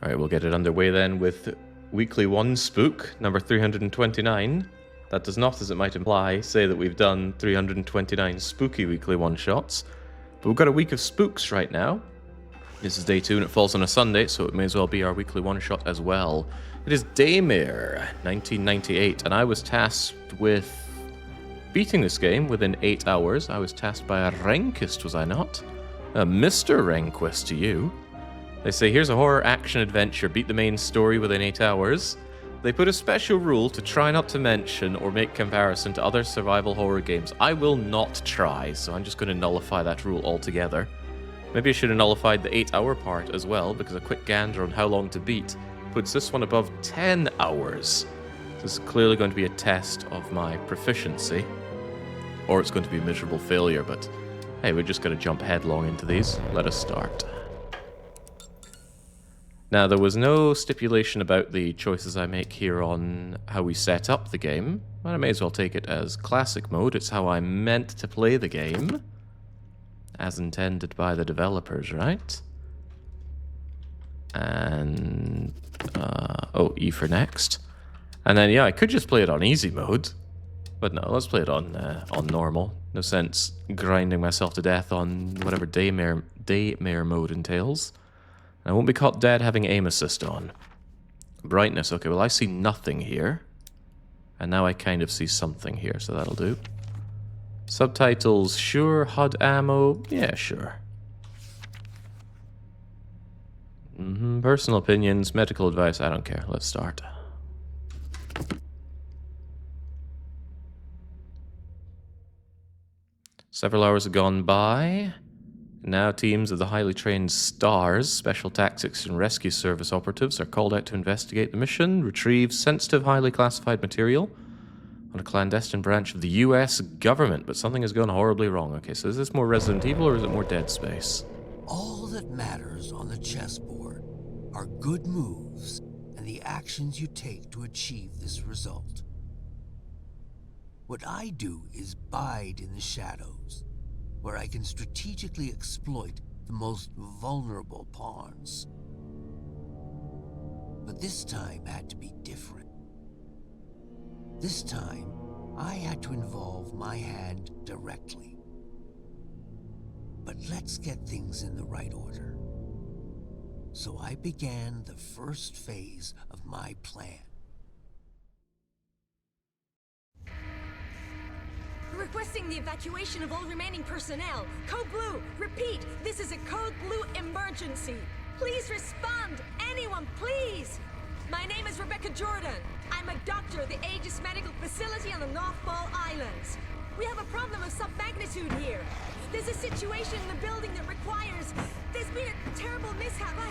Alright, we'll get it underway then with Weekly 1 Spook, number 329. That does not, as it might imply, say that we've done 329 spooky Weekly 1 shots. But we've got a week of spooks right now. This is day 2 and it falls on a Sunday, so it may as well be our Weekly 1 shot as well. It is Daymare, 1998, and I was tasked with beating this game within 8 hours. I was tasked by a Renquist, was I not? Mr. Renquist to you. They say, here's a horror action adventure, beat the main story within 8 hours. They put a special rule to try not to mention or make comparison to other survival horror games. I will not try, so I'm just going to nullify that rule altogether. Maybe I should have nullified the 8-hour part as well, because a quick gander on how long to beat puts this one above 10 hours. This is clearly going to be a test of my proficiency. Or it's going to be a miserable failure, but hey, we're just going to jump headlong into these. Let us start. Now, there was no stipulation about the choices I make here on how we set up the game, but I may as well take it as classic mode. It's how I meant to play the game, as intended by the developers, right? And, oh, E for next. And then, yeah, I could just play it on easy mode, but no, let's play it on normal. No sense grinding myself to death on whatever Daymare mode entails. I won't be caught dead having aim assist on. Brightness, okay, well I see nothing here. And now I kind of see something here, so that'll do. Subtitles, sure. HUD ammo, yeah, sure. Personal opinions, medical advice, I don't care. Let's start. Several hours have gone by. Now teams of the highly trained STARS, Special Tactics and Rescue Service operatives, are called out to investigate the mission, retrieve sensitive, highly classified material on a clandestine branch of the US government. But something has gone horribly wrong. Okay, so is this more Resident Evil or is it more Dead Space? All that matters on the chessboard are good moves and the actions you take to achieve this result. What I do is bide in the shadows, where I can strategically exploit the most vulnerable pawns. But this time had to be different. This time, I had to involve my hand directly. But let's get things in the right order. So I began the first phase of my plan. Requesting the evacuation of all remaining personnel. Code Blue, repeat, this is a Code Blue emergency. Please respond, anyone, please. My name is Rebecca Jordan. I'm a doctor at the Aegis Medical Facility on the North Ball Islands. We have a problem of some magnitude here. There's a situation in the building that requires... There's been a terrible mishap. I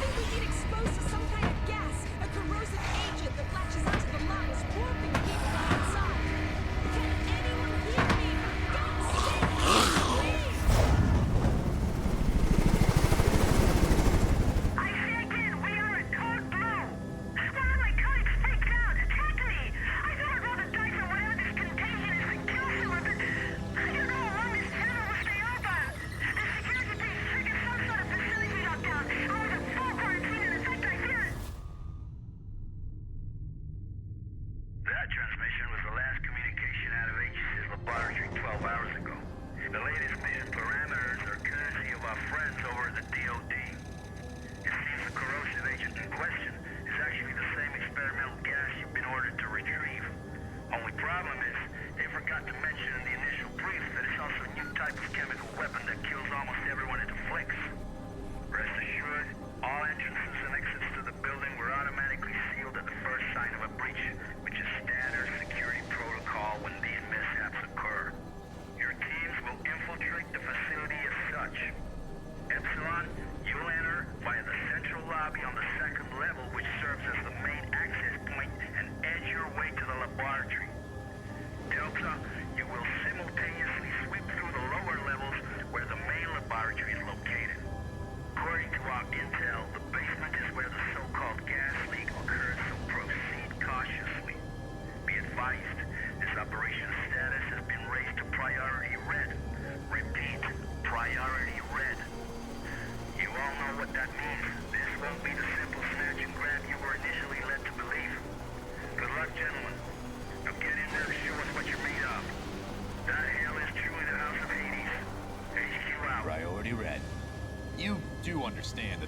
think we've been exposed to some kind of gas, a corrosive agent that latches onto the lungs, warping people from inside. Can anyone hear me? For God's sake, please! I say again, we are at Code Blue. One of my colleagues freaked out. Attack me! I thought I'd roll the dice on whatever this contagion is and kill someone, but I don't know how long this channel will stay open. The security base triggered some sort of facility lockdown. I was in full quarantine and in fact I feel it. That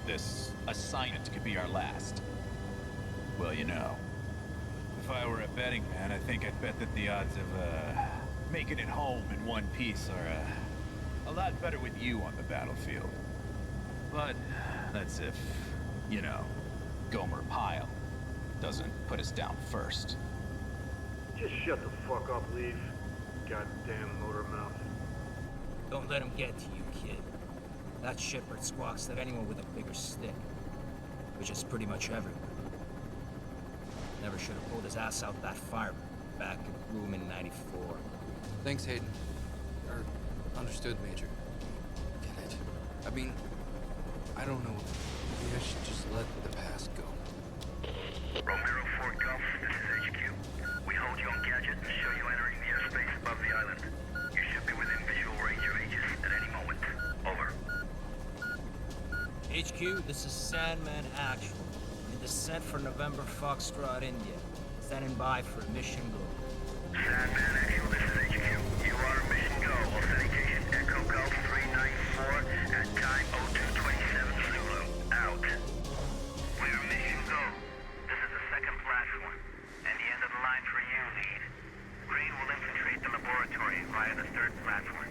that this assignment could be our last. Well, you know, if I were a betting man, I think I'd bet that the odds of, making it home in one piece are, a lot better with you on the battlefield. But that's if, you know, Gomer Pyle doesn't put us down first. Just shut the fuck up, Leaf. Goddamn motor mouth. Don't let him get to you, kid. That Shepard squawks at anyone with a bigger stick. Which is pretty much everyone. Never should have pulled his ass out that fire back in Bloom in '94. Thanks, Hayden. Understood, Major. Get it? I mean, I don't know. Maybe I should just let the past go. Romero 4 Golf, this is HQ. We hold you on gadget and show you entering the airspace above the island. You should be within visual range of Aegis at any moment. Over. HQ, this is Sandman Actual. In descent for November Foxtrot, India. Standing by for mission go. Sandman Actual, this is HQ. You are mission go. Authentication Echo Golf 394 at time 0227 Zulu. Out. We are mission go. This is the second platform, and the end of the line for you, lead. Green will infiltrate the laboratory via the third platform.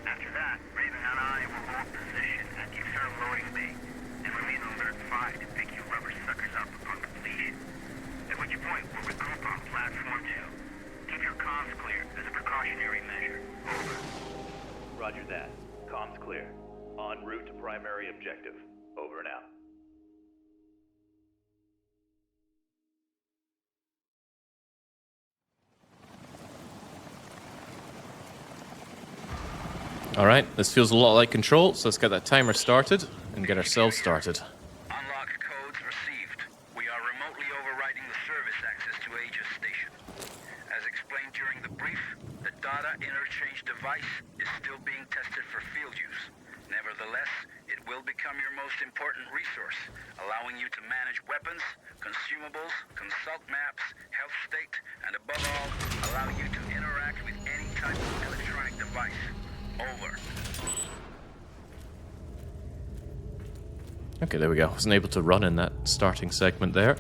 After that, Raven and I will hold position at the external loading bay, and remain on alert 5 to pick you rubber suckers up upon completion. At which point, we'll regroup on platform 2. Keep your comms clear as a precautionary measure. Over. Roger that. Comms clear. En route to primary objective. Over and out. Alright, this feels a lot like Control, so let's get that timer started and get ourselves started. Unlock codes received. We are remotely overriding the service access to Aegis Station. As explained during the brief, the data interchange device is still being tested for field use. Nevertheless, it will become your most important resource, allowing you to manage weapons, consumables, consult maps, health state, and above all, allow you to interact with any type of electronic device. Over. Okay, there we go. Wasn't able to run in that starting segment there.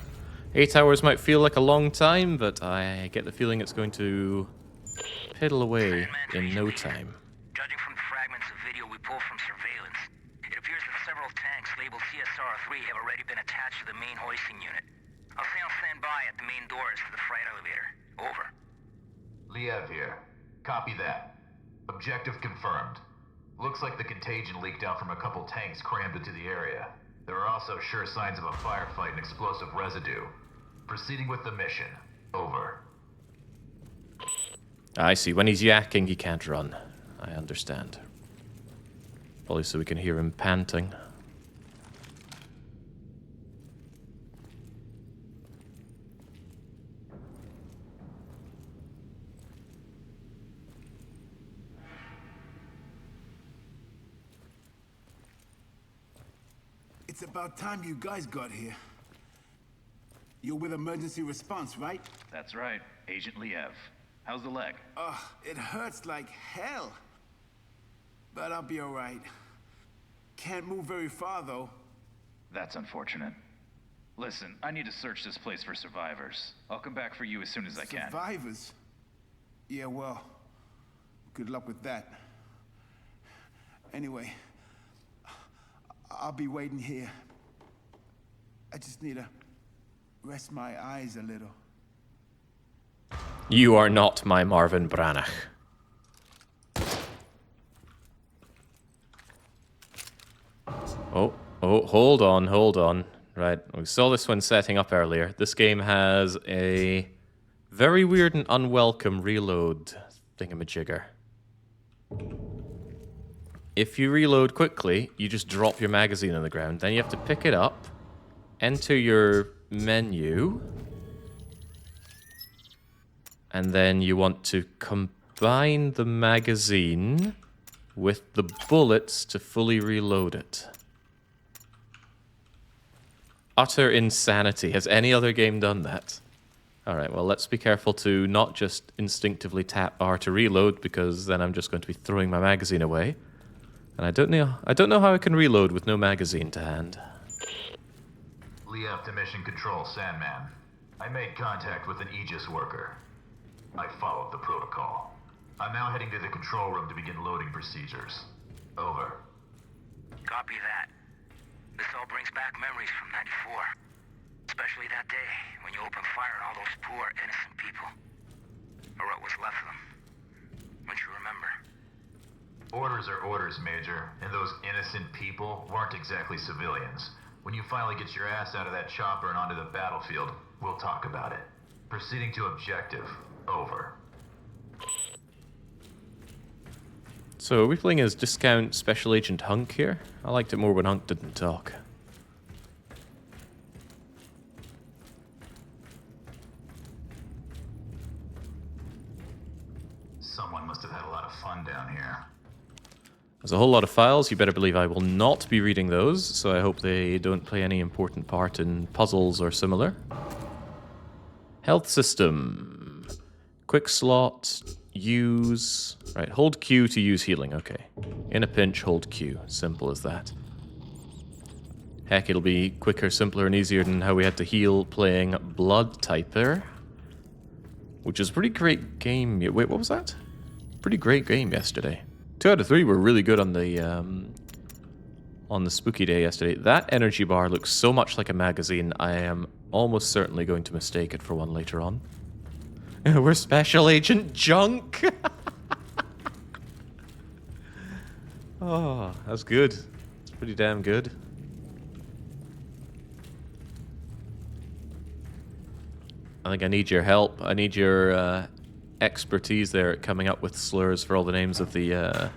8 hours might feel like a long time, but I get the feeling it's going to piddle away in no time. Judging from the fragments of video we pulled from surveillance, it appears that several tanks labeled CSR-3 have already been attached to the main hoisting unit. I'll stay on standby at the main doors to the freight elevator. Over. Liev here. Copy that. Objective confirmed. Looks like the contagion leaked out from a couple tanks crammed into the area. There are also sure signs of a firefight and explosive residue. Proceeding with the mission. Over. I see. When he's yakking, he can't run. I understand. Probably so we can hear him panting. It's about time you guys got here. You're with emergency response, right? That's right, Agent Liev. How's the leg? It hurts like hell. But I'll be alright. Can't move very far, though. That's unfortunate. Listen, I need to search this place for survivors. I'll come back for you as soon as I can. Survivors? Yeah, well, good luck with that. Anyway, I'll be waiting here. I just need to rest my eyes a little. You are not my Marvin Branagh. Oh, hold on. Right, we saw this one setting up earlier. This game has a very weird and unwelcome reload thingamajigger. If you reload quickly, you just drop your magazine on the ground. Then you have to pick it up, enter your menu, and then you want to combine the magazine with the bullets to fully reload it. Utter insanity. Has any other game done that? Alright, well, let's be careful to not just instinctively tap R to reload, because then I'm just going to be throwing my magazine away. And I don't know how I can reload with no magazine to hand. Liev to Mission Control, Sandman. I made contact with an Aegis worker. I followed the protocol. I'm now heading to the control room to begin loading procedures. Over. Copy that. This all brings back memories from 94. Especially that day, when you opened fire on all those poor, innocent people. Or what was left of them. Don't you remember? Orders are orders, Major, and those innocent people weren't exactly civilians. When you finally get your ass out of that chopper and onto the battlefield, we'll talk about it. Proceeding to objective. Over. So are we playing as discount Special Agent Hunk here? I liked it more when Hunk didn't talk. Someone must have had a lot of fun down here. There's a whole lot of files. You better believe I will not be reading those, so I hope they don't play any important part in puzzles or similar. Health system. Quick slot. Use. Right, hold Q to use healing. Okay. In a pinch, hold Q. Simple as that. Heck, it'll be quicker, simpler, and easier than how we had to heal playing Blood Typer. Which is a pretty great game. Wait, what was that? Pretty great game yesterday. 2 out of 3 were really good on the spooky day yesterday. That energy bar looks so much like a magazine, I am almost certainly going to mistake it for one later on. We're Special Agent Junk! Oh, that's good. It's pretty damn good. I think I need your help. I need your expertise there at coming up with slurs for all the names of the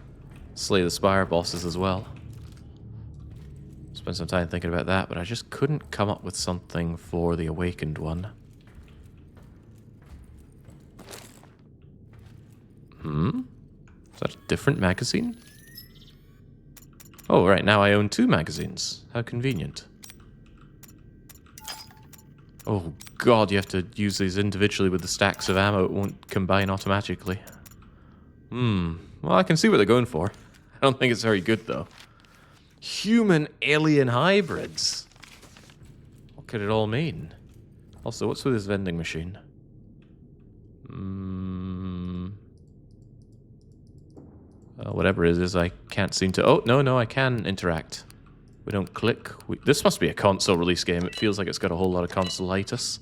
Slay the Spire bosses as well. Spent some time thinking about that, but I just couldn't come up with something for the Awakened one. Is that a different magazine? Oh, right, now I own 2 magazines. How convenient. Oh god, you have to use these individually with the stacks of ammo. It won't combine automatically. Well, I can see what they're going for. I don't think it's very good, though. Human-alien hybrids. What could it all mean? Also, what's with this vending machine? Whatever it is, I can't seem to... Oh, no, I can interact. We don't click. This must be a console release game. It feels like it's got a whole lot of console-itis.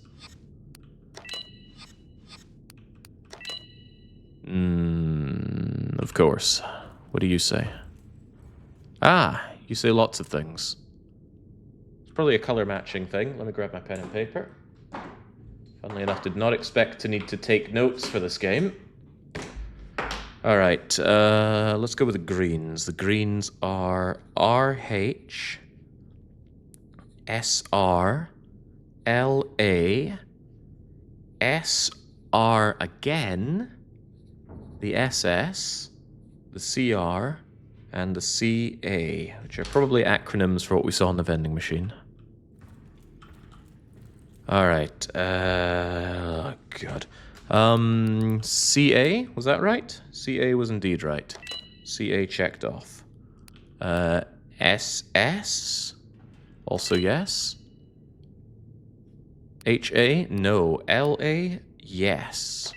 Of course. What do you say? Ah, you say lots of things. It's probably a color matching thing. Let me grab my pen and paper. Funnily enough, did not expect to need to take notes for this game. Alright, let's go with the greens. The greens are RH, SR, LA, SR again, the SS, the CR, and the CA, which are probably acronyms for what we saw on the vending machine. Alright, oh god. CA, was that right? CA was indeed right. CA checked off. SS, also yes. HA, no. LA, yes.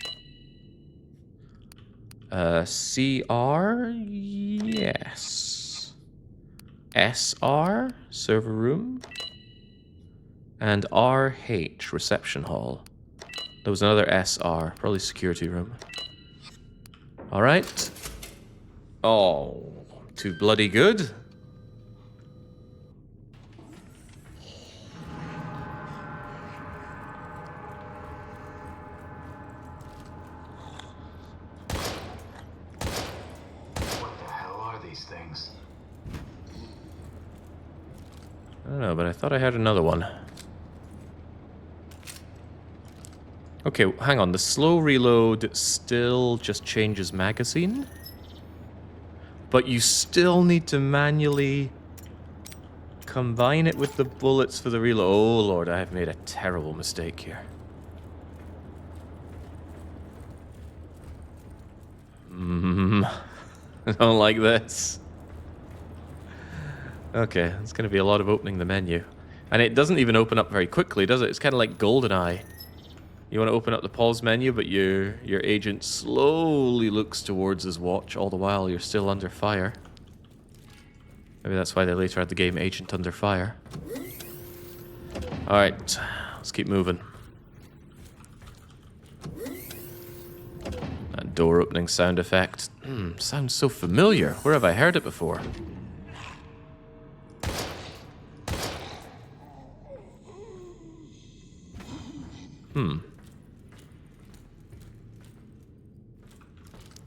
CR, yes. SR, server room. And RH, reception hall. There was another SR, probably security room. Alright. Oh, too bloody good. What the hell are these things? I don't know, but I thought I had another one. Okay, hang on. The slow reload still just changes magazine? But you still need to manually combine it with the bullets for the reload. Oh lord, I have made a terrible mistake here. I don't like this. Okay, it's going to be a lot of opening the menu. And it doesn't even open up very quickly, does it? It's kind of like GoldenEye. You want to open up the pause menu, but your agent slowly looks towards his watch all the while you're still under fire. Maybe that's why they later had the game Agent Under Fire. Alright, let's keep moving. That door opening sound effect. Sounds so familiar. Where have I heard it before?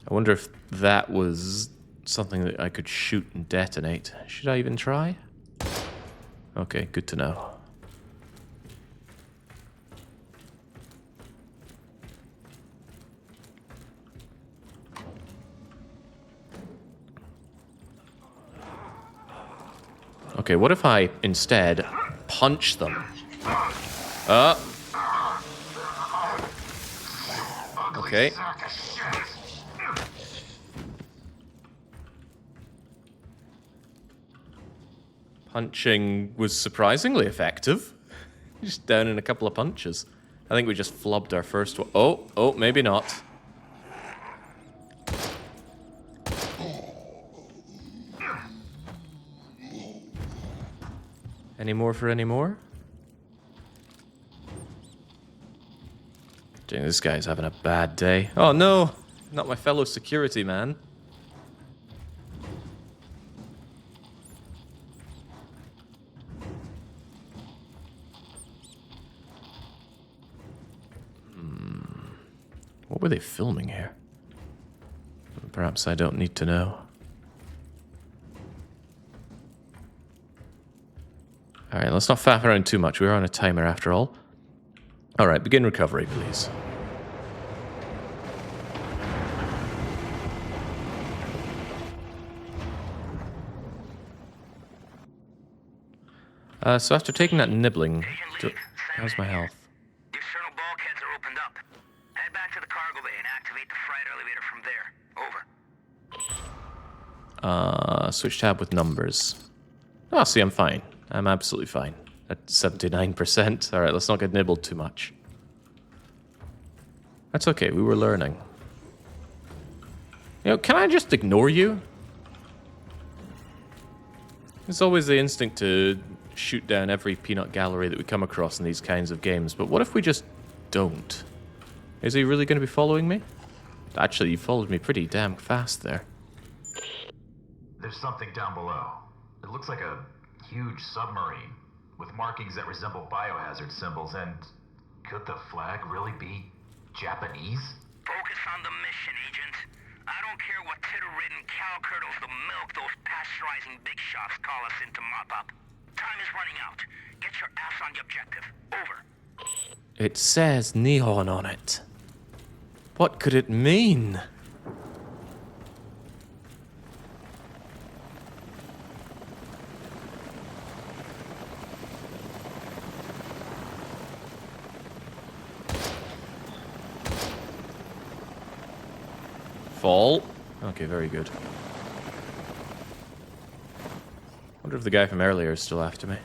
I wonder if that was something that I could shoot and detonate. Should I even try? Okay, good to know. Okay, what if I instead punch them? Okay. Punching was surprisingly effective. Just down in a couple of punches. I think we just flubbed our first one. Oh, maybe not. Any more for any more? Dang, this guy's having a bad day. Oh no! Not my fellow security man. What were they filming here? Perhaps I don't need to know. Alright, let's not faff around too much. We're on a timer after all. Alright, begin recovery, please. So after taking that nibbling, how's my health? The external bulkheads are opened up. Head back to the cargo bay and activate the freight elevator from there. Over. Switch tab with numbers. Oh, see, I'm fine. I'm absolutely fine. At 79%. Alright, let's not get nibbled too much. That's okay, we were learning. You know, can I just ignore you? There's always the instinct to shoot down every peanut gallery that we come across in these kinds of games, but what if we just don't? Is he really going to be following me? Actually, you followed me pretty damn fast there. There's something down below. It looks like a huge submarine with markings that resemble biohazard symbols, and could the flag really be Japanese? Focus on the mission, Agent. I don't care what titter-ridden cow curdles the milk those pasteurizing big shots call us in to mop up. Time is running out. Get your ass on the objective. Over. It says neon on it. What could it mean? Fall. Okay, very good. Wonder if the guy from earlier is still after me.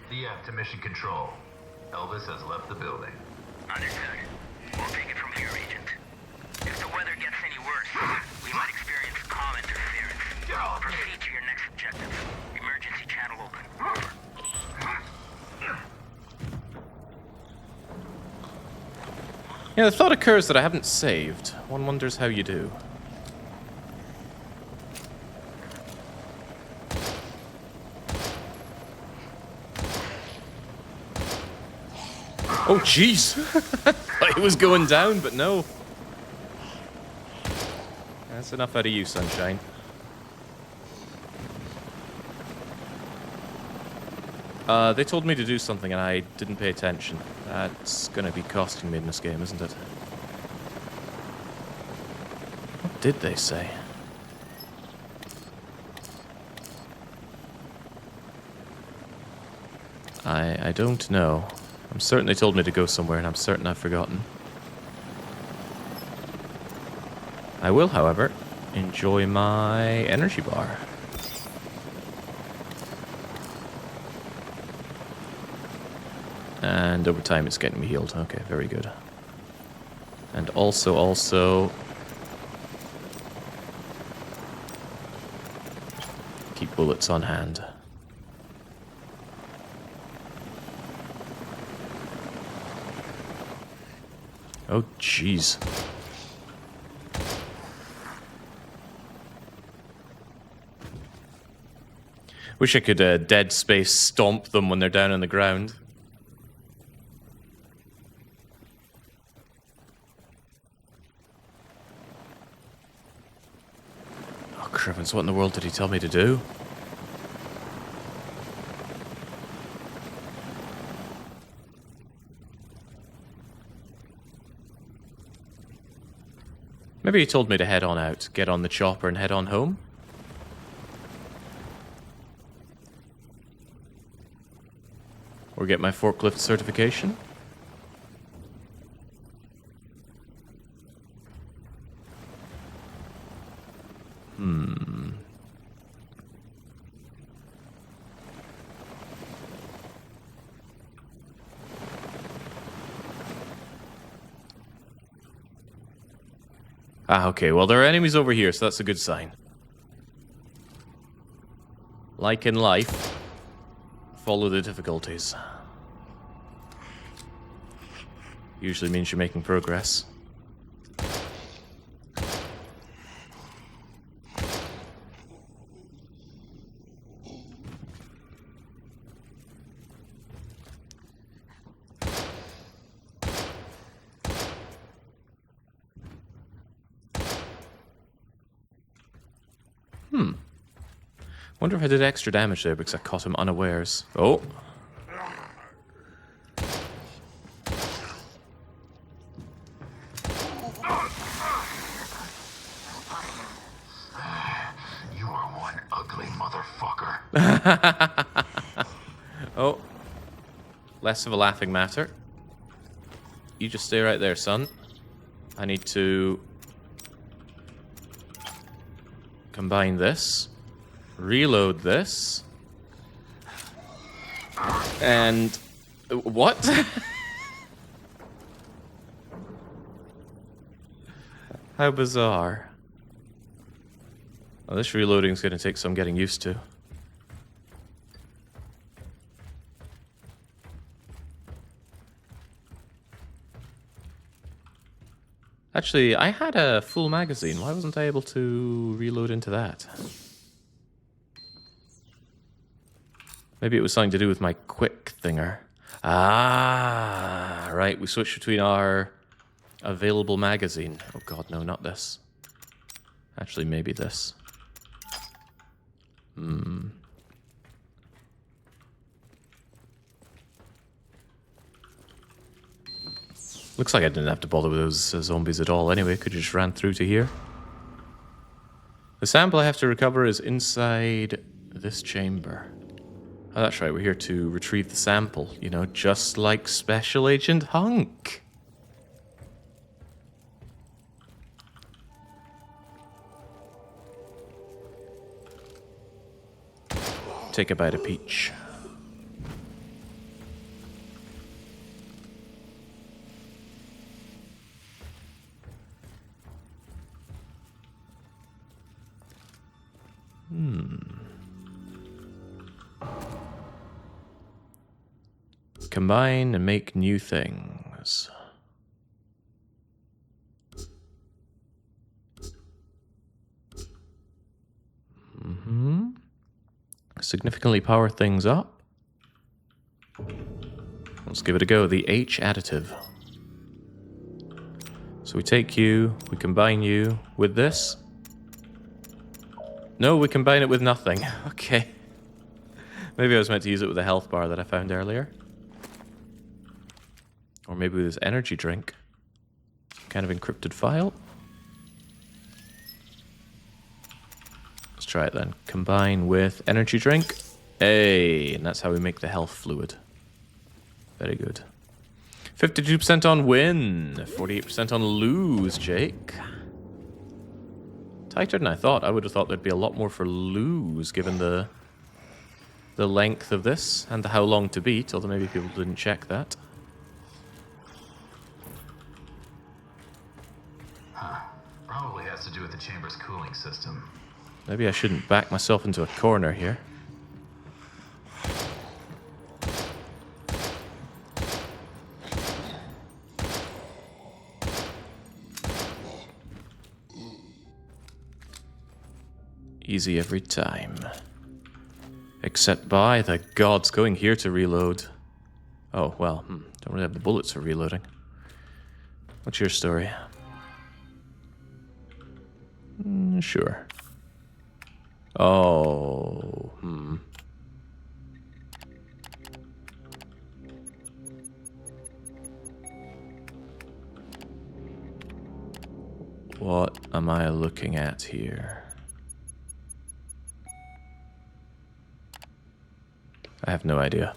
DF to mission control. Elvis has left the building. Understood. We'll take it from here, Agent. If the weather gets any worse, we might experience comm interference. Proceed to your next objective. Emergency channel open. Over. Yeah, the thought occurs that I haven't saved. One wonders how you do. Oh, jeez! Thought it was going down, but no. That's enough out of you, Sunshine. They told me to do something and I didn't pay attention. That's gonna be costing me in this game, isn't it? What did they say? I don't know. I'm certain they told me to go somewhere, and I'm certain I've forgotten. I will, however, enjoy my energy bar. And over time it's getting me healed. Okay, very good. And also... keep bullets on hand. Oh, jeez. Wish I could dead space stomp them when they're down on the ground. Oh, Crivens, what in the world did he tell me to do? Maybe he told me to head on out, get on the chopper and head on home? Or get my forklift certification? Ah, okay, well there are enemies over here, so that's a good sign. Like in life, follow the difficulties. Usually means you're making progress. Wonder if I did extra damage there because I caught him unawares. Oh. You are one ugly motherfucker. Oh. Less of a laughing matter. You just stay right there, son. I need to combine this. Reload this. And... what? How bizarre. Well, this reloading is going to take some getting used to. Actually, I had a full magazine. Why wasn't I able to reload into that? Maybe it was something to do with my quick thinger. Ah, right. We switched between our available magazine. Oh god, no, not this. Actually, maybe this. Looks like I didn't have to bother with those zombies at all anyway. Could just ran through to here. The sample I have to recover is inside this chamber. Oh, that's right, we're here to retrieve the sample, you know, just like Special Agent Hunk. Take a bite of peach. Combine and make new things. Significantly power things up. Let's give it a go. The H additive. So we take you, we combine you with this. No, we combine it with nothing. Okay. Maybe I was meant to use it with the health bar that I found earlier. Or maybe with this energy drink. Kind of encrypted file. Let's try it then. Combine with energy drink. Hey, and that's how we make the health fluid. Very good. 52% on win, 48% on lose, Jake. Tighter than I thought. I would have thought there'd be a lot more for lose, given the length of this and the how long to beat, although maybe people didn't check that. Probably has to do with the chamber's cooling system. Maybe I shouldn't back myself into a corner here. Easy every time. Except by the gods, going here to reload. Oh, well, don't really have the bullets for reloading. What's your story? Sure. Oh, What am I looking at here? I have no idea.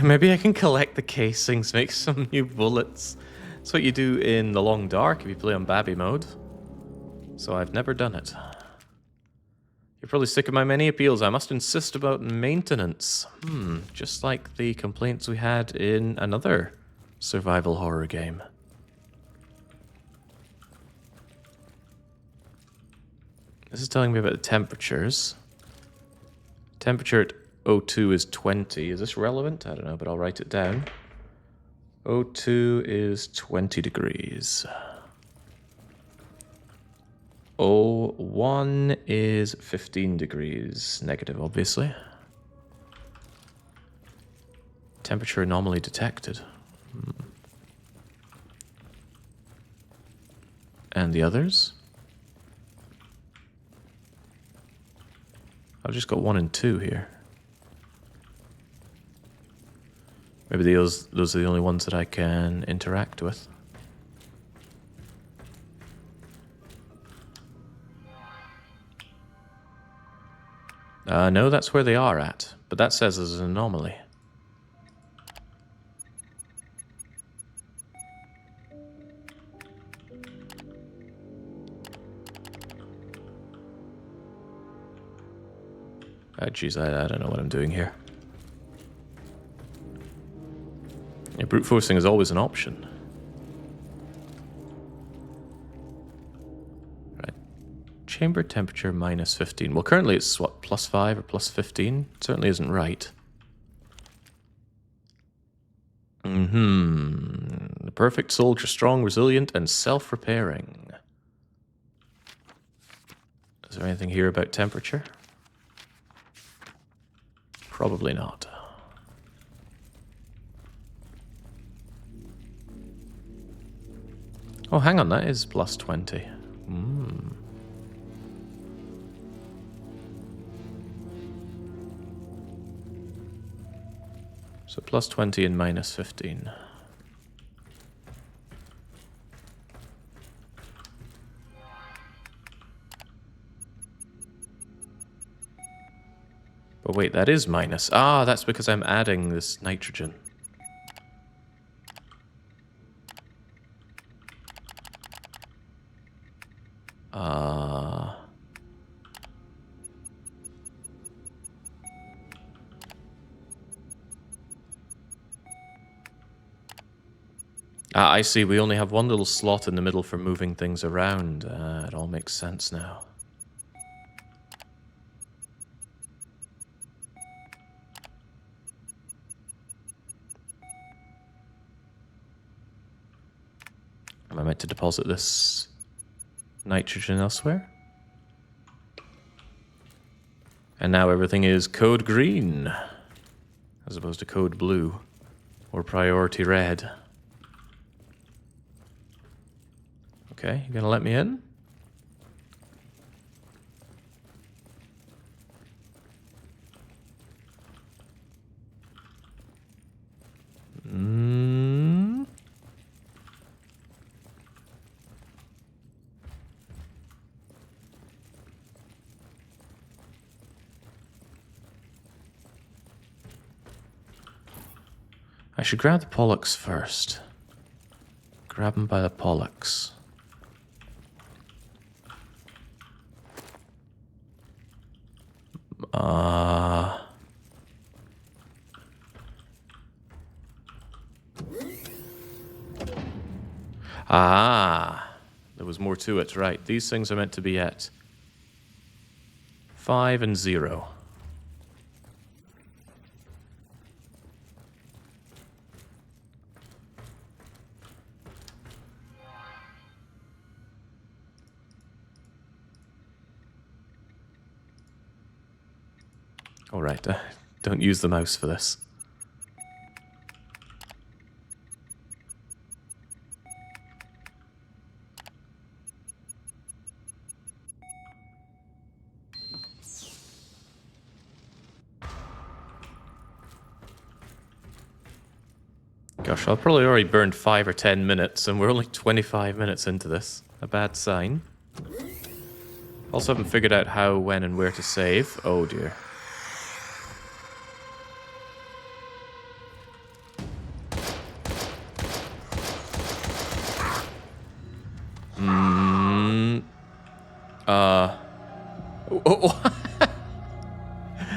Maybe I can collect the casings, make some new bullets. That's what you do in the Long Dark if you play on Babby mode. So I've never done it. You're probably sick of my many appeals. I must insist about maintenance. Just like the complaints we had in another survival horror game. This is telling me about the temperatures. Temperature at O2 is 20. Is this relevant? I don't know, but I'll write it down. O2 is 20 degrees. O1 is 15 degrees. Negative, obviously. Temperature anomaly detected. And the others? I've just got 1 and 2 here. Maybe those are the only ones that I can interact with. No, that's where they are at. But that says there's an anomaly. Jeez, I don't know what I'm doing here. Yeah, brute forcing is always an option. Right. Chamber temperature minus 15. Well, currently it's what, +5 or +15? Certainly isn't right. The perfect soldier, strong, resilient, and self-repairing. Is there anything here about temperature? Probably not. Oh, hang on, that is +20. So +20 and -15. But wait, that is minus. Ah, that's because I'm adding this nitrogen. I see. We only have one little slot in the middle for moving things around. It all makes sense now. Am I meant to deposit this nitrogen elsewhere? And now everything is code green, as opposed to code blue, or priority red. Okay, you gonna let me in? I should grab the Pollux first. Grab him by the Pollux. There was more to it, right. These things are meant to be at 5 and 0. Alright, don't use the mouse for this. Gosh, I've probably already burned 5 or 10 minutes, and we're only 25 minutes into this. A bad sign. Also haven't figured out how, when, and where to save. Oh dear.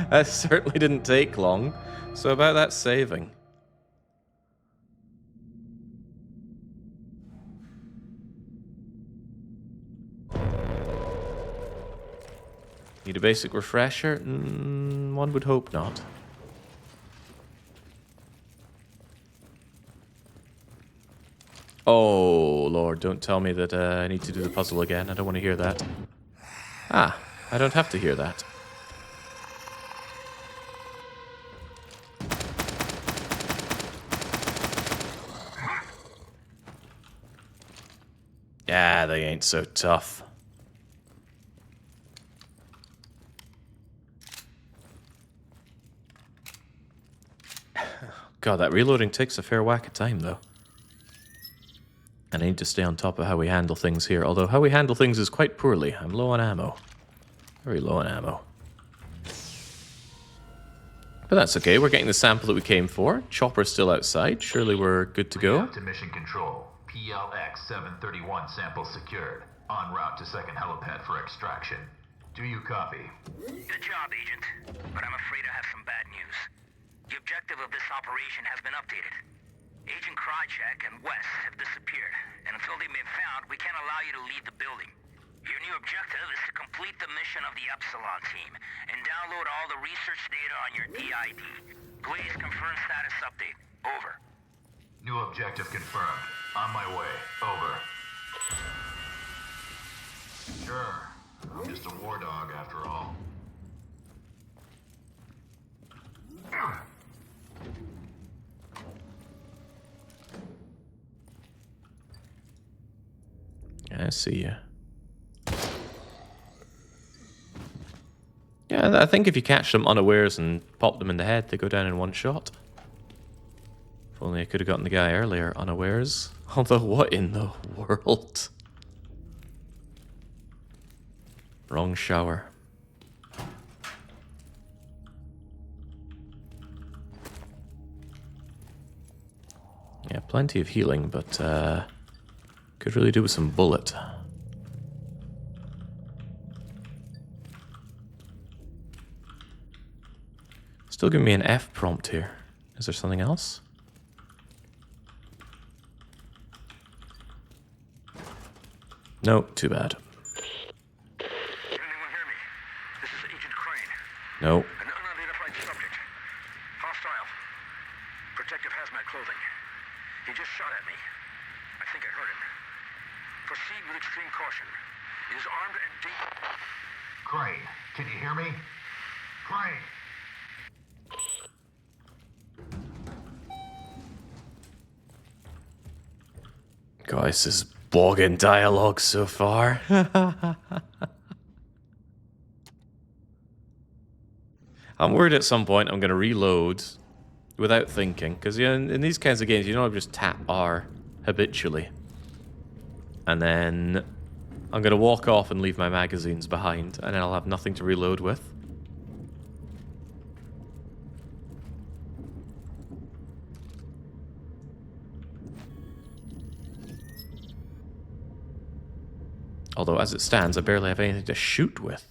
That certainly didn't take long. So about that saving. Need a basic refresher? One would hope not. Oh, Lord, don't tell me that I need to do the puzzle again. I don't want to hear that. Ah, I don't have to hear that. Yeah, they ain't so tough. God, that reloading takes a fair whack of time, though. And I need to stay on top of how we handle things here. Although how we handle things is quite poorly. I'm low on ammo. Very low on ammo. But that's okay. We're getting the sample that we came for. Chopper's still outside. Surely we're good to go. To mission control. PLX 731 sample secured. En route to second helipad for extraction. Do you copy? Good job, Agent. But I'm afraid I have some bad news. The objective of this operation has been updated. Agent Krychek and Wes have disappeared, and until they've been found, we can't allow you to leave the building. Your new objective is to complete the mission of the Epsilon team, and download all the research data on your DID. Please confirm status update. Over. New objective confirmed. On my way. Over. Sure. I'm just a war dog after all. I see you. Yeah, I think if you catch them unawares and pop them in the head, they go down in one shot. If only I could have gotten the guy earlier unawares. Although, what in the world? Wrong shower. Yeah, plenty of healing, but could really do with some bullet. Still giving me an F prompt here. Is there something else? No, too bad. Can anyone hear me? This is Agent Crane. No. An unidentified subject. Hostile. Protective hazmat clothing. He just shot at me. I think I heard him. Proceed with extreme caution. He is armed and deep. Crane, can you hear me? Crane! Guys, this is bogging dialogue so far. I'm worried at some point I'm going to reload without thinking. Because in these kinds of games, you don't just tap R habitually. And then I'm going to walk off and leave my magazines behind. And then I'll have nothing to reload with. Although, as it stands, I barely have anything to shoot with.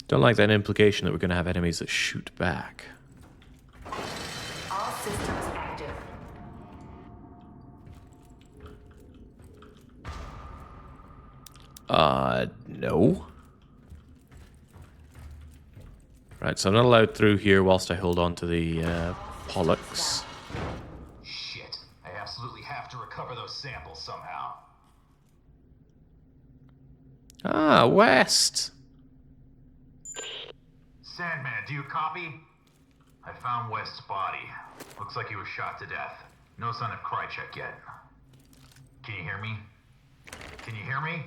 Don't like that implication that we're going to have enemies that shoot back. All systems active. No. Right, so I'm not allowed through here whilst I hold on to the pollux. Shit. I absolutely have to recover those samples somehow. Ah, West! Sandman, do you copy? I found West's body. Looks like he was shot to death. No sign of Krychek yet. Can you hear me? Can you hear me?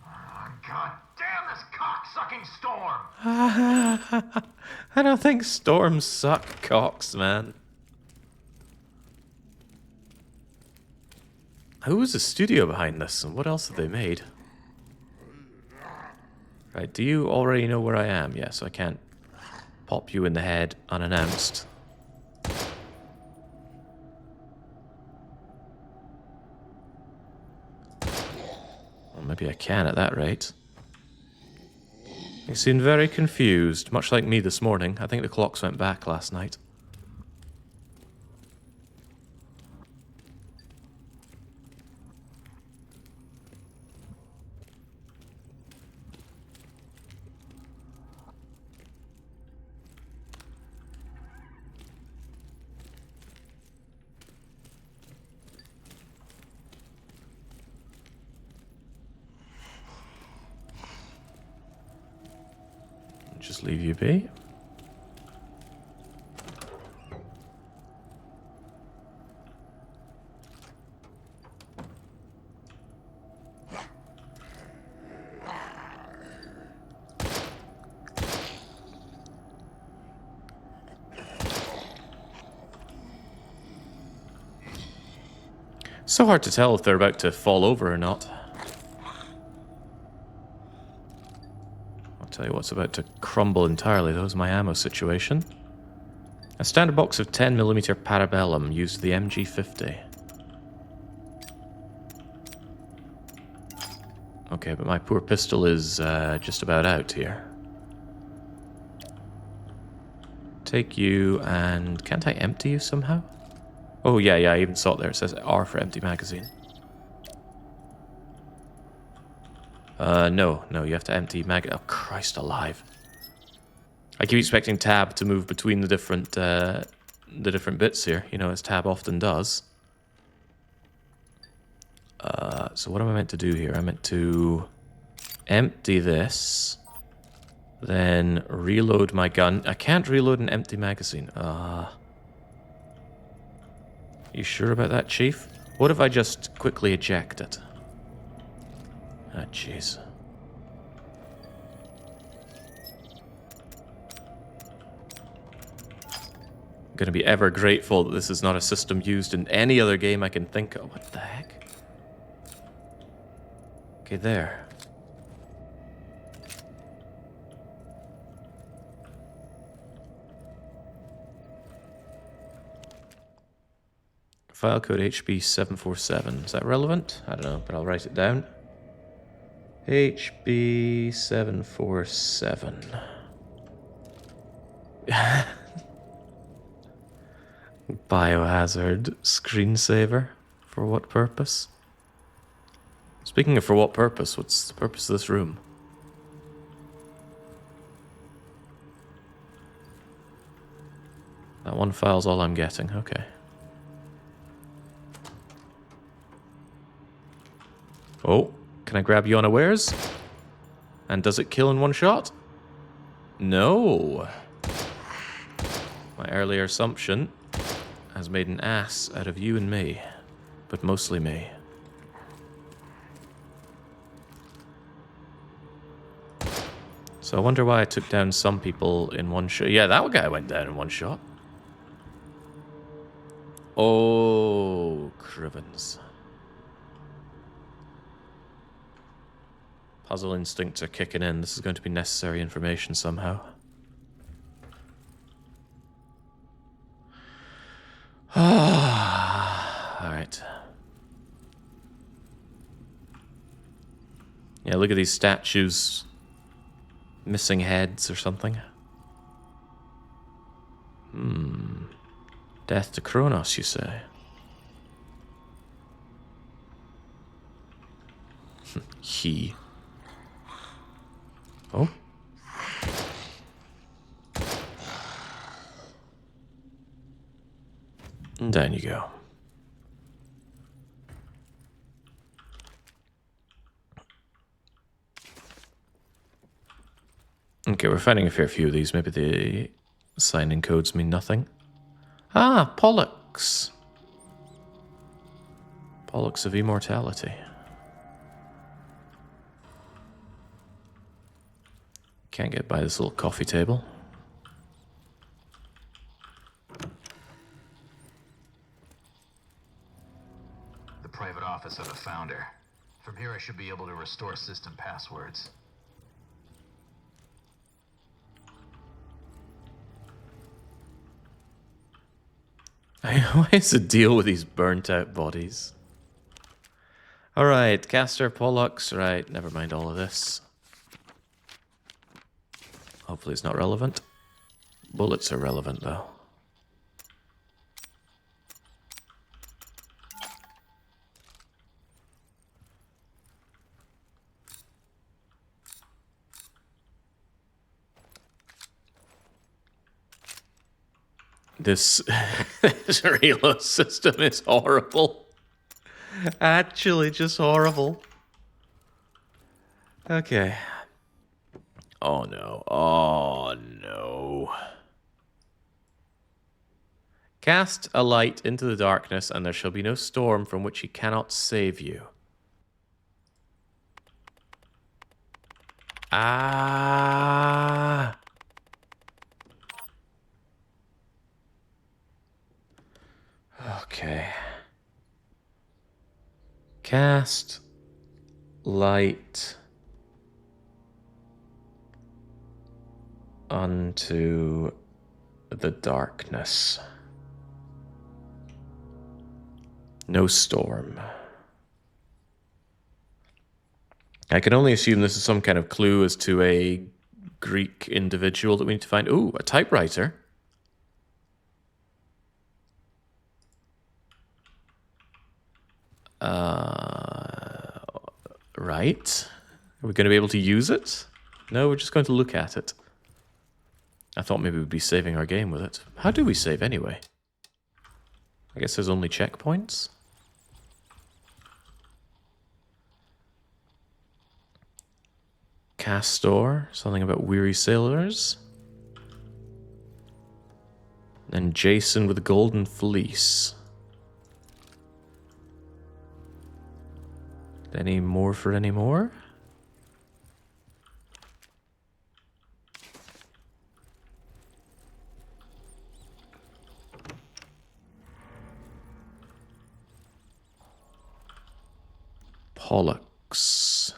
Oh, God damn this cock-sucking storm! I don't think storms suck cocks, man. Who was the studio behind this, and what else have they made? Right, do you already know where I am? Yeah, so I can't pop you in the head unannounced. Well, maybe I can at that rate. You seem very confused, much like me this morning. I think the clocks went back last night. Just leave you be. So hard to tell if they're about to fall over or not. Tell you what's about to crumble entirely, though, is my ammo situation. A standard box of 10mm Parabellum used the MG50. Okay, but my poor pistol is just about out here. Take you, and can't I empty you somehow? Oh, yeah, I even saw it there. It says R for empty magazine. No, you have to empty oh, Christ alive. I keep expecting tab to move between the different bits here, you know, as tab often does. So what am I meant to do here? I meant to empty this, then reload my gun. I can't reload an empty magazine. You sure about that, Chief? What if I just quickly eject it? Ah, jeez. I'm gonna be ever grateful that this is not a system used in any other game I can think of. What the heck? Okay, there. File code HB747. Is that relevant? I don't know, but I'll write it down. HB747. Biohazard screensaver. For what purpose? Speaking of for what purpose, what's the purpose of this room? That one file's all I'm getting, okay. Oh, can I grab you unawares? And does it kill in one shot? No. My earlier assumption has made an ass out of you and me, but mostly me. So I wonder why I took down some people in one shot. Yeah, that guy went down in one shot. Oh, Crivens. Puzzle instincts are kicking in. This is going to be necessary information somehow. Alright. Yeah, look at these statues. Missing heads or something. Death to Kronos, you say? He. Oh. And down you go. Okay, we're finding a fair few of these. Maybe the sign-in codes mean nothing. Ah, Pollux. Pollux of Immortality. Can't get by this little coffee table. The private office of the founder. From here I should be able to restore system passwords. What is the deal with these burnt out bodies? Alright, Caster, Pollux, right, never mind all of this. Hopefully it's not relevant. Bullets are relevant though. This reload system is horrible. Actually, just horrible. Okay. Oh no. Oh no. Cast a light into the darkness, and there shall be no storm from which he cannot save you. Ah. Okay. Cast light unto the darkness. No storm. I can only assume this is some kind of clue as to a Greek individual that we need to find. Ooh, a typewriter. Right. Are we going to be able to use it? No, we're just going to look at it. I thought maybe we'd be saving our game with it. How do we save anyway? I guess there's only checkpoints. Castor, something about weary sailors. And Jason with the golden fleece. Any more for any more? Pollux.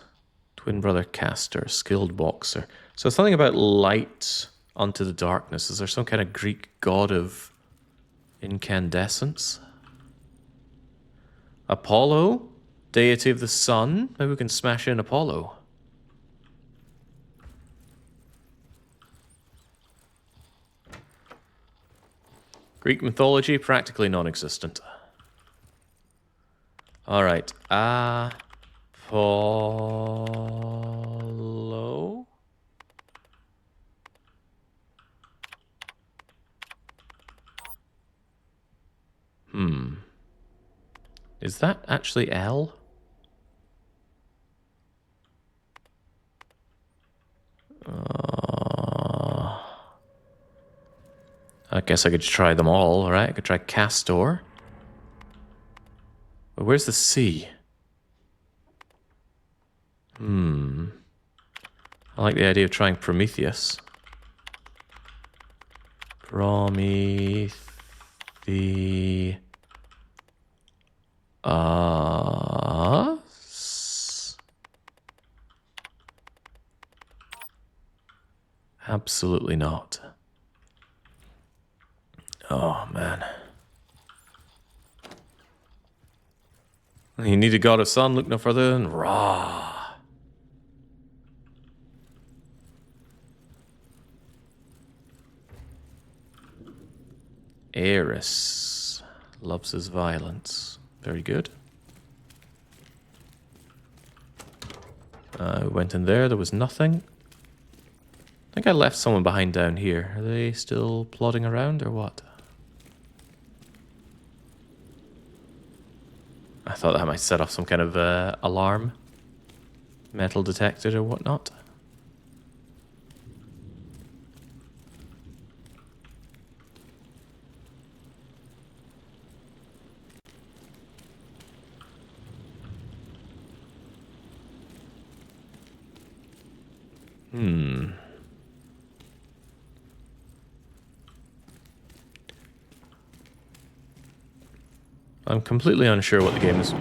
Twin brother caster, skilled boxer. So something about light onto the darkness. Is there some kind of Greek god of incandescence? Apollo? Deity of the sun? Maybe we can smash in Apollo. Greek mythology, practically non-existent. Alright. Apollo? Is that actually L? I guess I could try them all, right? I could try Castor. But where's the C? I like the idea of trying Prometheus. Prometheus. Absolutely not. Oh, man. You need a god of sun, look no further than Ra. Eris loves his violence. Very good. We went in there was nothing. I think I left someone behind down here. Are they still plodding around or what? I thought that might set off some kind of alarm. Metal detected or whatnot. I'm completely unsure what the game is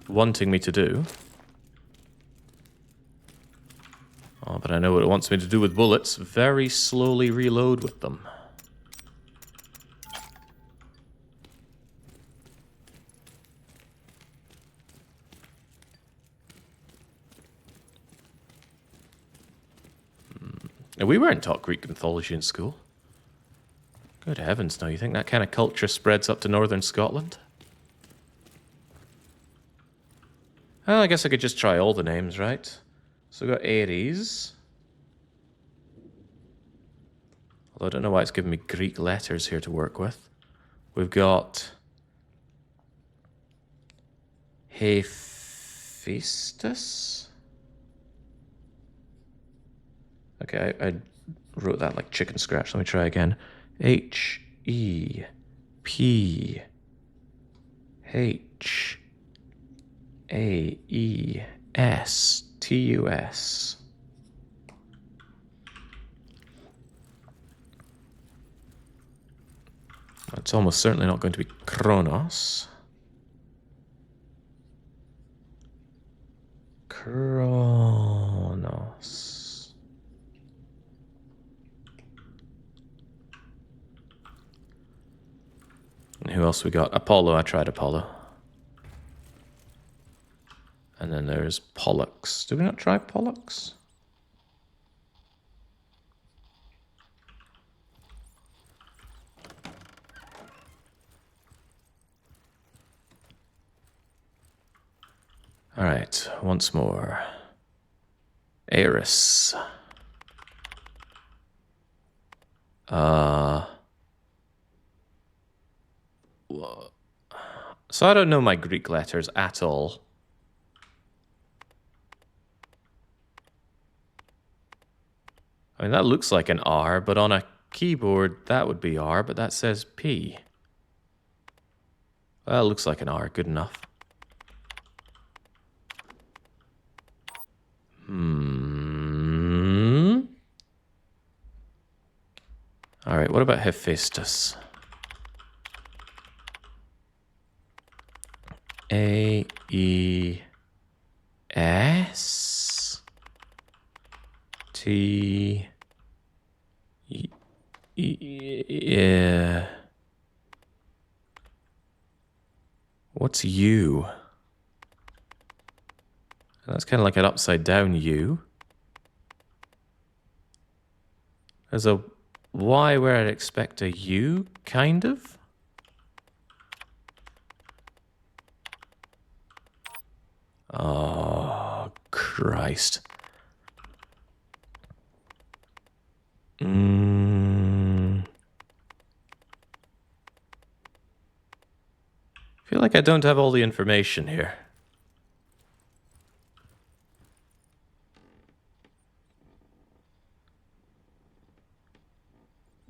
wanting me to do. Oh, but I know what it wants me to do with bullets. Very slowly reload with them. We weren't taught Greek mythology in school. Good heavens, no. You think that kind of culture spreads up to northern Scotland? Well, I guess I could just try all the names, right? So we got Ares. Although I don't know why it's giving me Greek letters here to work with. We've got Hephaestus. Okay, I wrote that like chicken scratch. Let me try again. Hephaestus. It's almost certainly not going to be Kronos. Kronos. And who else we got? Apollo. I tried Apollo. And then there's Pollux. Did we not try Pollux? All right, once more. Eris. So I don't know my Greek letters at all. I mean, that looks like an R, but on a keyboard, that would be R, but that says P. Well, it looks like an R. Good enough. All right, what about Hephaestus? A-E-S-T... Yeah. What's U? That's kind of like an upside down U. There's a Y where I'd expect a U, kind of. Oh, Christ. I feel like I don't have all the information here.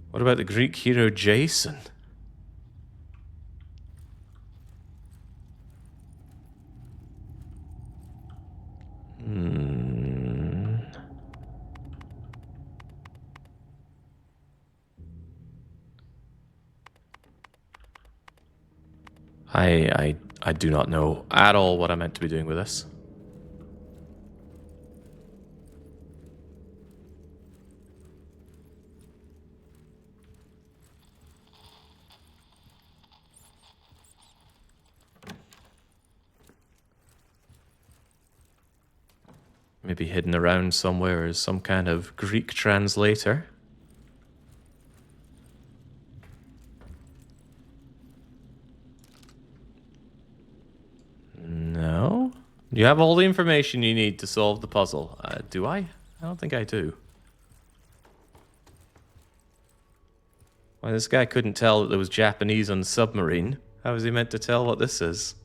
What about the Greek hero Jason? I do not know at all what I meant to be doing with this. Maybe hidden around somewhere as some kind of Greek translator. No? You have all the information you need to solve the puzzle. Do I? I don't think I do. Why, this guy couldn't tell that there was Japanese on the submarine. How was he meant to tell what this is?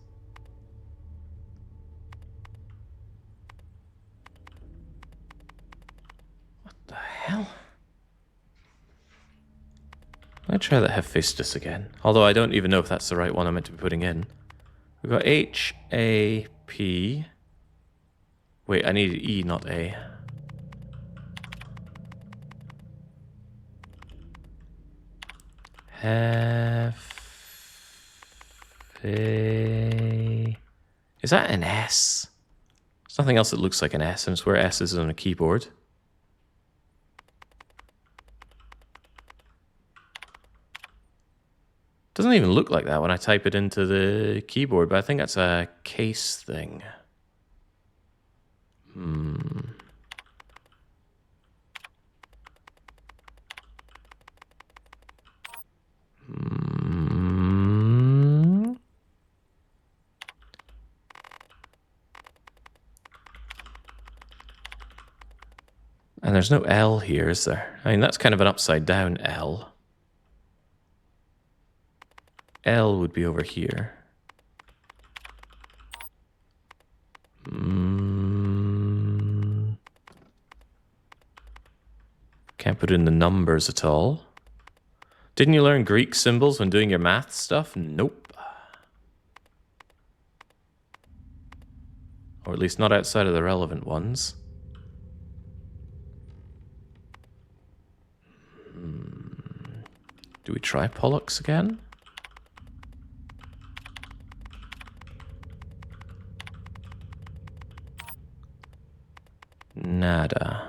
What the hell? I'll try that Hephaestus again. Although I don't even know if that's the right one I'm meant to be putting in. We've got H-A-P. Wait, I need E, not A. Is that an S? There's nothing else that looks like an S, and it's where S is on a keyboard. Doesn't even look like that when I type it into the keyboard, but I think that's a case thing. And there's no L here, is there? I mean, that's kind of an upside down L. L would be over here. Can't put in the numbers at all. Didn't you learn Greek symbols when doing your math stuff? Nope. Or at least not outside of the relevant ones. Do we try Pollux again? Nada.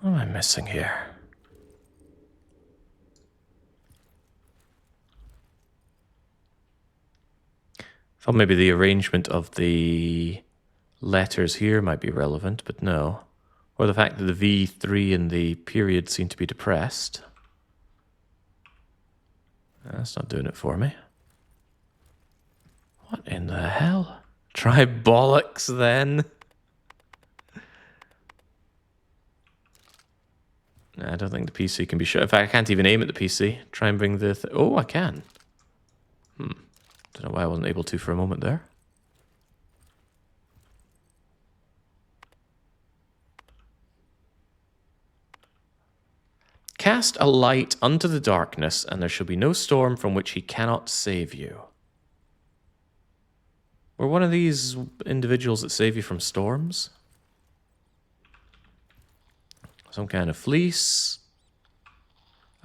What am I missing here? Thought maybe the arrangement of the letters here might be relevant, but no. Or the fact that the V3 and the period seem to be depressed. That's not doing it for me. What in the hell? Try bollocks then. I don't think the PC can be shut. In fact, I can't even aim at the PC. Try and bring the... oh, I can. Don't know why I wasn't able to for a moment there. Cast a light unto the darkness, and there shall be no storm from which he cannot save you. We're one of these individuals that save you from storms. Some kind of fleece.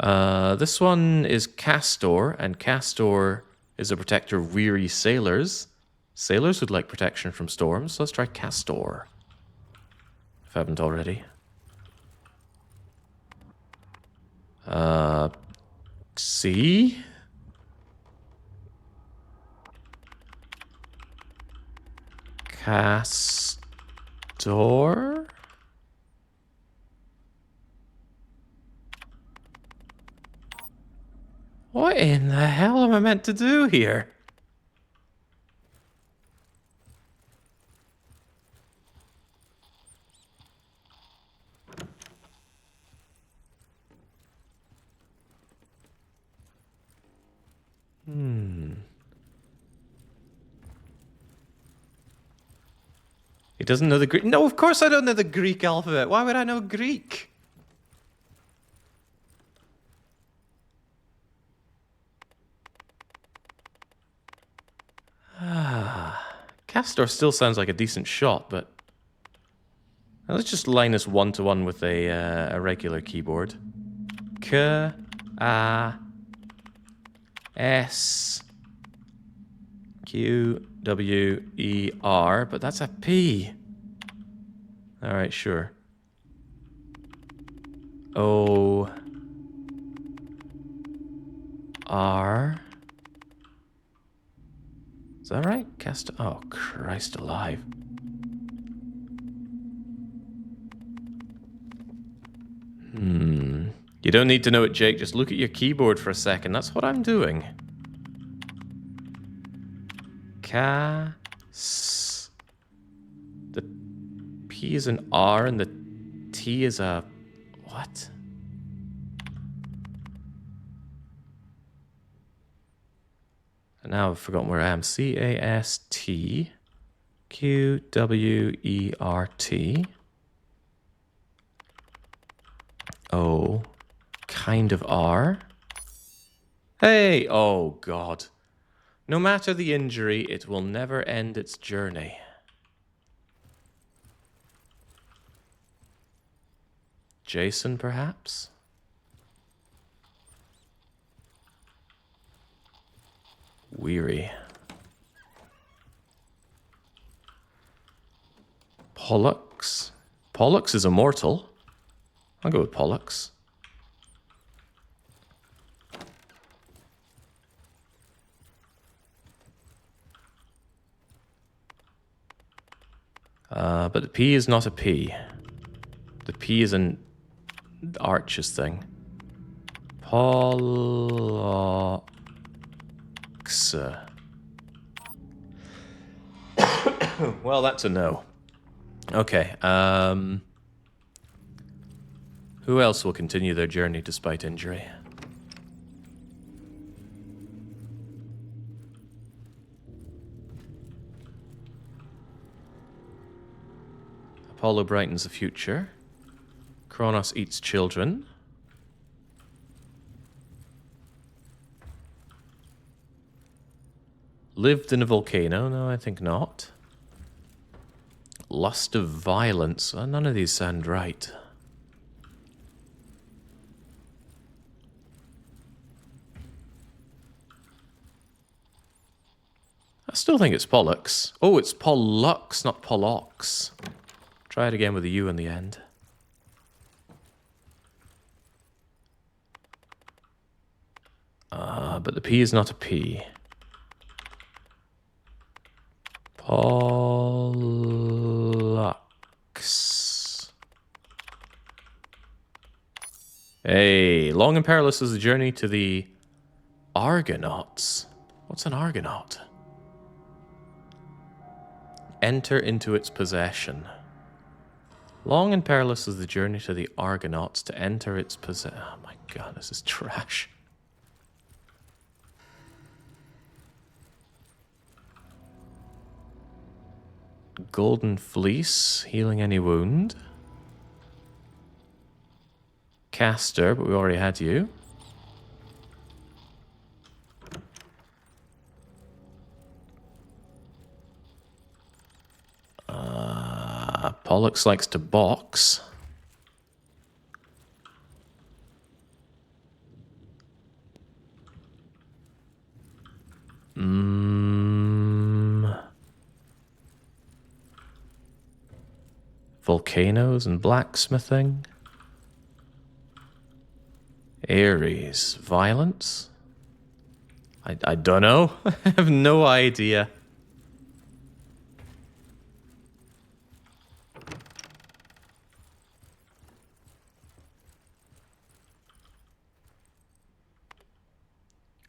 This one is Castor, and Castor is a protector of weary sailors. Sailors would like protection from storms, so let's try Castor. If I haven't already. C? Castor? What in the hell am I meant to do here? He doesn't know the Greek. No, of course I don't know the Greek alphabet. Why would I know Greek? Castor still sounds like a decent shot, but let's just line this one-to-one with a regular keyboard. K A S Q W E R, but that's a P. All right, sure. O R Is that right? Cast... Oh, Christ alive. You don't need to know it, Jake. Just look at your keyboard for a second. That's what I'm doing. Cas... The P is an R and the T is a... What? And now I've forgotten where I am. C-A-S-T-Q-W-E-R-T. O. Kind of R. Hey! Oh, God. No matter the injury, it will never end its journey. Jason, perhaps? Weary. Pollux. Pollux is immortal. I'll go with Pollux. But the P is not a P. The P is an Arches thing. Pollux. Well, that's a no. Okay. Who else will continue their journey despite injury? Apollo brightens the future. Kronos eats children. Lived in a volcano? No, I think not. Lust of violence? None of these sound right. I still think it's Pollux. Oh, it's Pollux, not Pollux. Try it again with a U in the end. But the P is not a P. Pollux. Hey, long and perilous is the journey to the Argonauts. What's an Argonaut? Enter into its possession. Long and perilous is the journey to the Argonauts to enter its possession. Oh my god, this is trash. Golden Fleece, healing any wound. Caster, but we already had you. Pollux likes to box. Volcanoes and blacksmithing. Ares, violence? I don't know. I have no idea.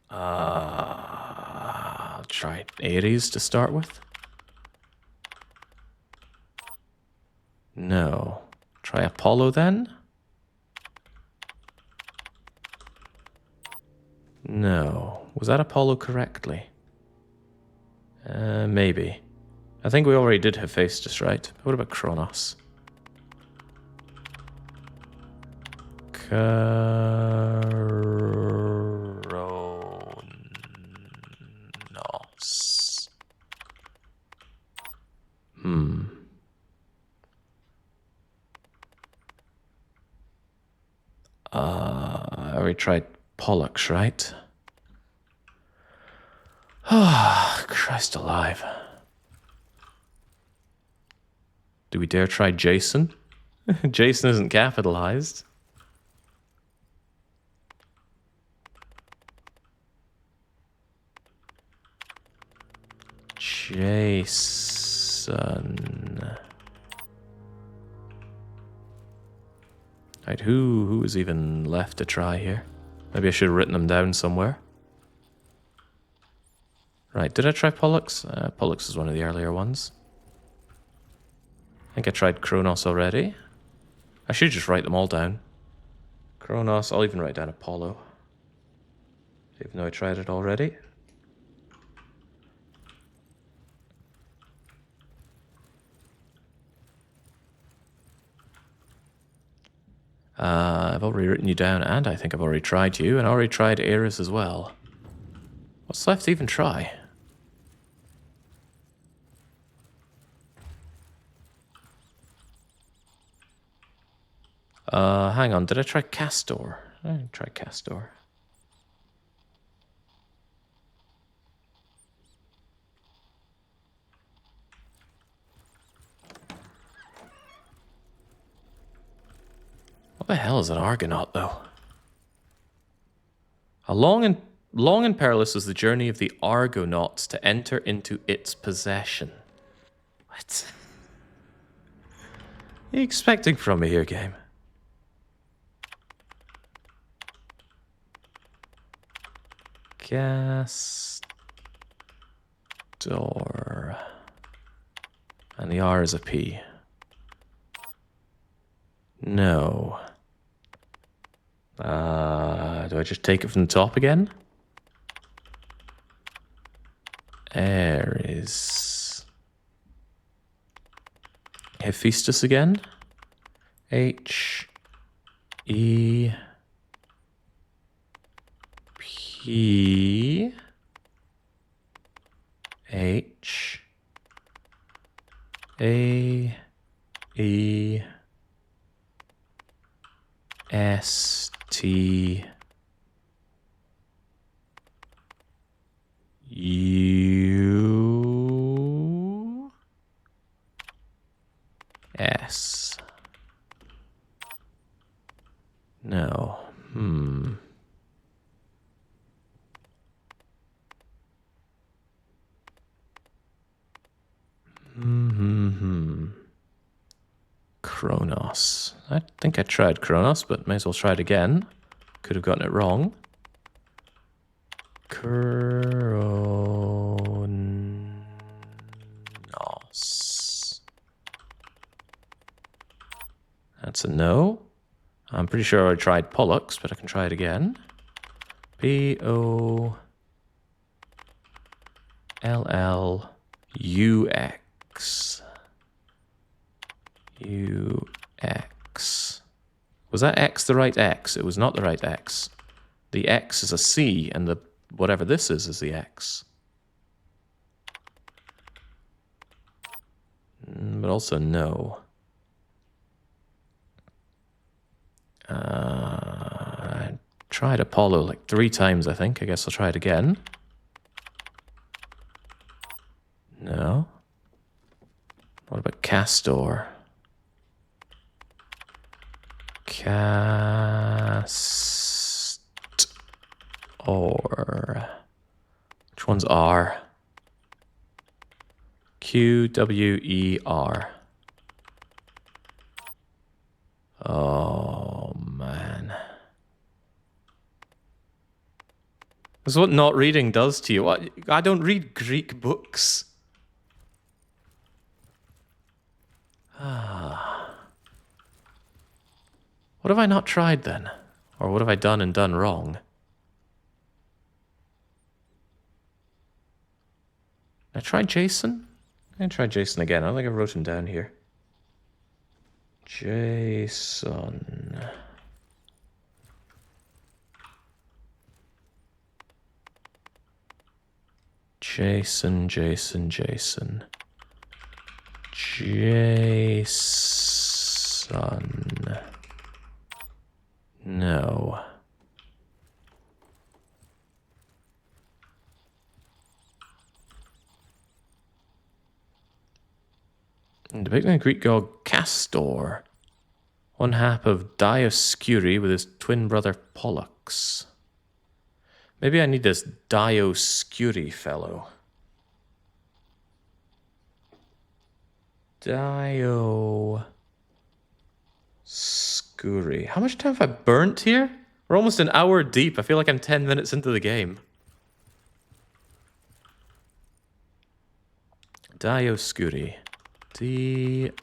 I'll try Ares to start with. No. Try Apollo then? No. Was that Apollo correctly? Maybe. I think we already did Hephaestus, right? What about Kronos? Kronos. I already tried Pollux, right? Ah, Christ alive. Do we dare try Jason? Jason isn't capitalized. Jason. Right, who is even left to try here? Maybe I should have written them down somewhere. Right, did I try Pollux? Pollux is one of the earlier ones. I think I tried Kronos already. I should just write them all down. Kronos, I'll even write down Apollo. Even though I tried it already. I've already written you down, and I think I've already tried you, and I already tried Ares as well. What's left to even try? Hang on, did I try Castor? I didn't try Castor. What the hell is an Argonaut, though? Long and perilous is the journey of the Argonauts to enter into its possession. What? What are you expecting from me here, game? Castor. And the R is a P. No. Do I just take it from the top again? Ares. Hephaestus again? H E P H A E S T U S. No. Kronos. I think I tried Kronos, but may as well try it again. Could have gotten it wrong. Kronos. That's a no. I'm pretty sure I tried Pollux, but I can try it again. Pollux. UX. Was that X the right X? It was not the right X. The X is a C, and the whatever this is the X. But also no. I tried Apollo like 3 times, I think. I guess I'll try it again. No. What about Castor? Or which one's R? QWER. Oh man. This is what not reading does to you. I don't read Greek books. What have I not tried then? Or what have I done and done wrong? I tried Jason? I'm going to try Jason again. I don't think I wrote him down here. Jason. Jason. Jason. No. Depicting the Greek god Castor, one half of Dioscuri with his twin brother Pollux. Maybe I need this Dioscuri fellow. Dio Scuri. How much time have I burnt here? We're almost an hour deep. I feel like I'm 10 minutes into the game. Dio Scuri. D-I-O-S-C-U.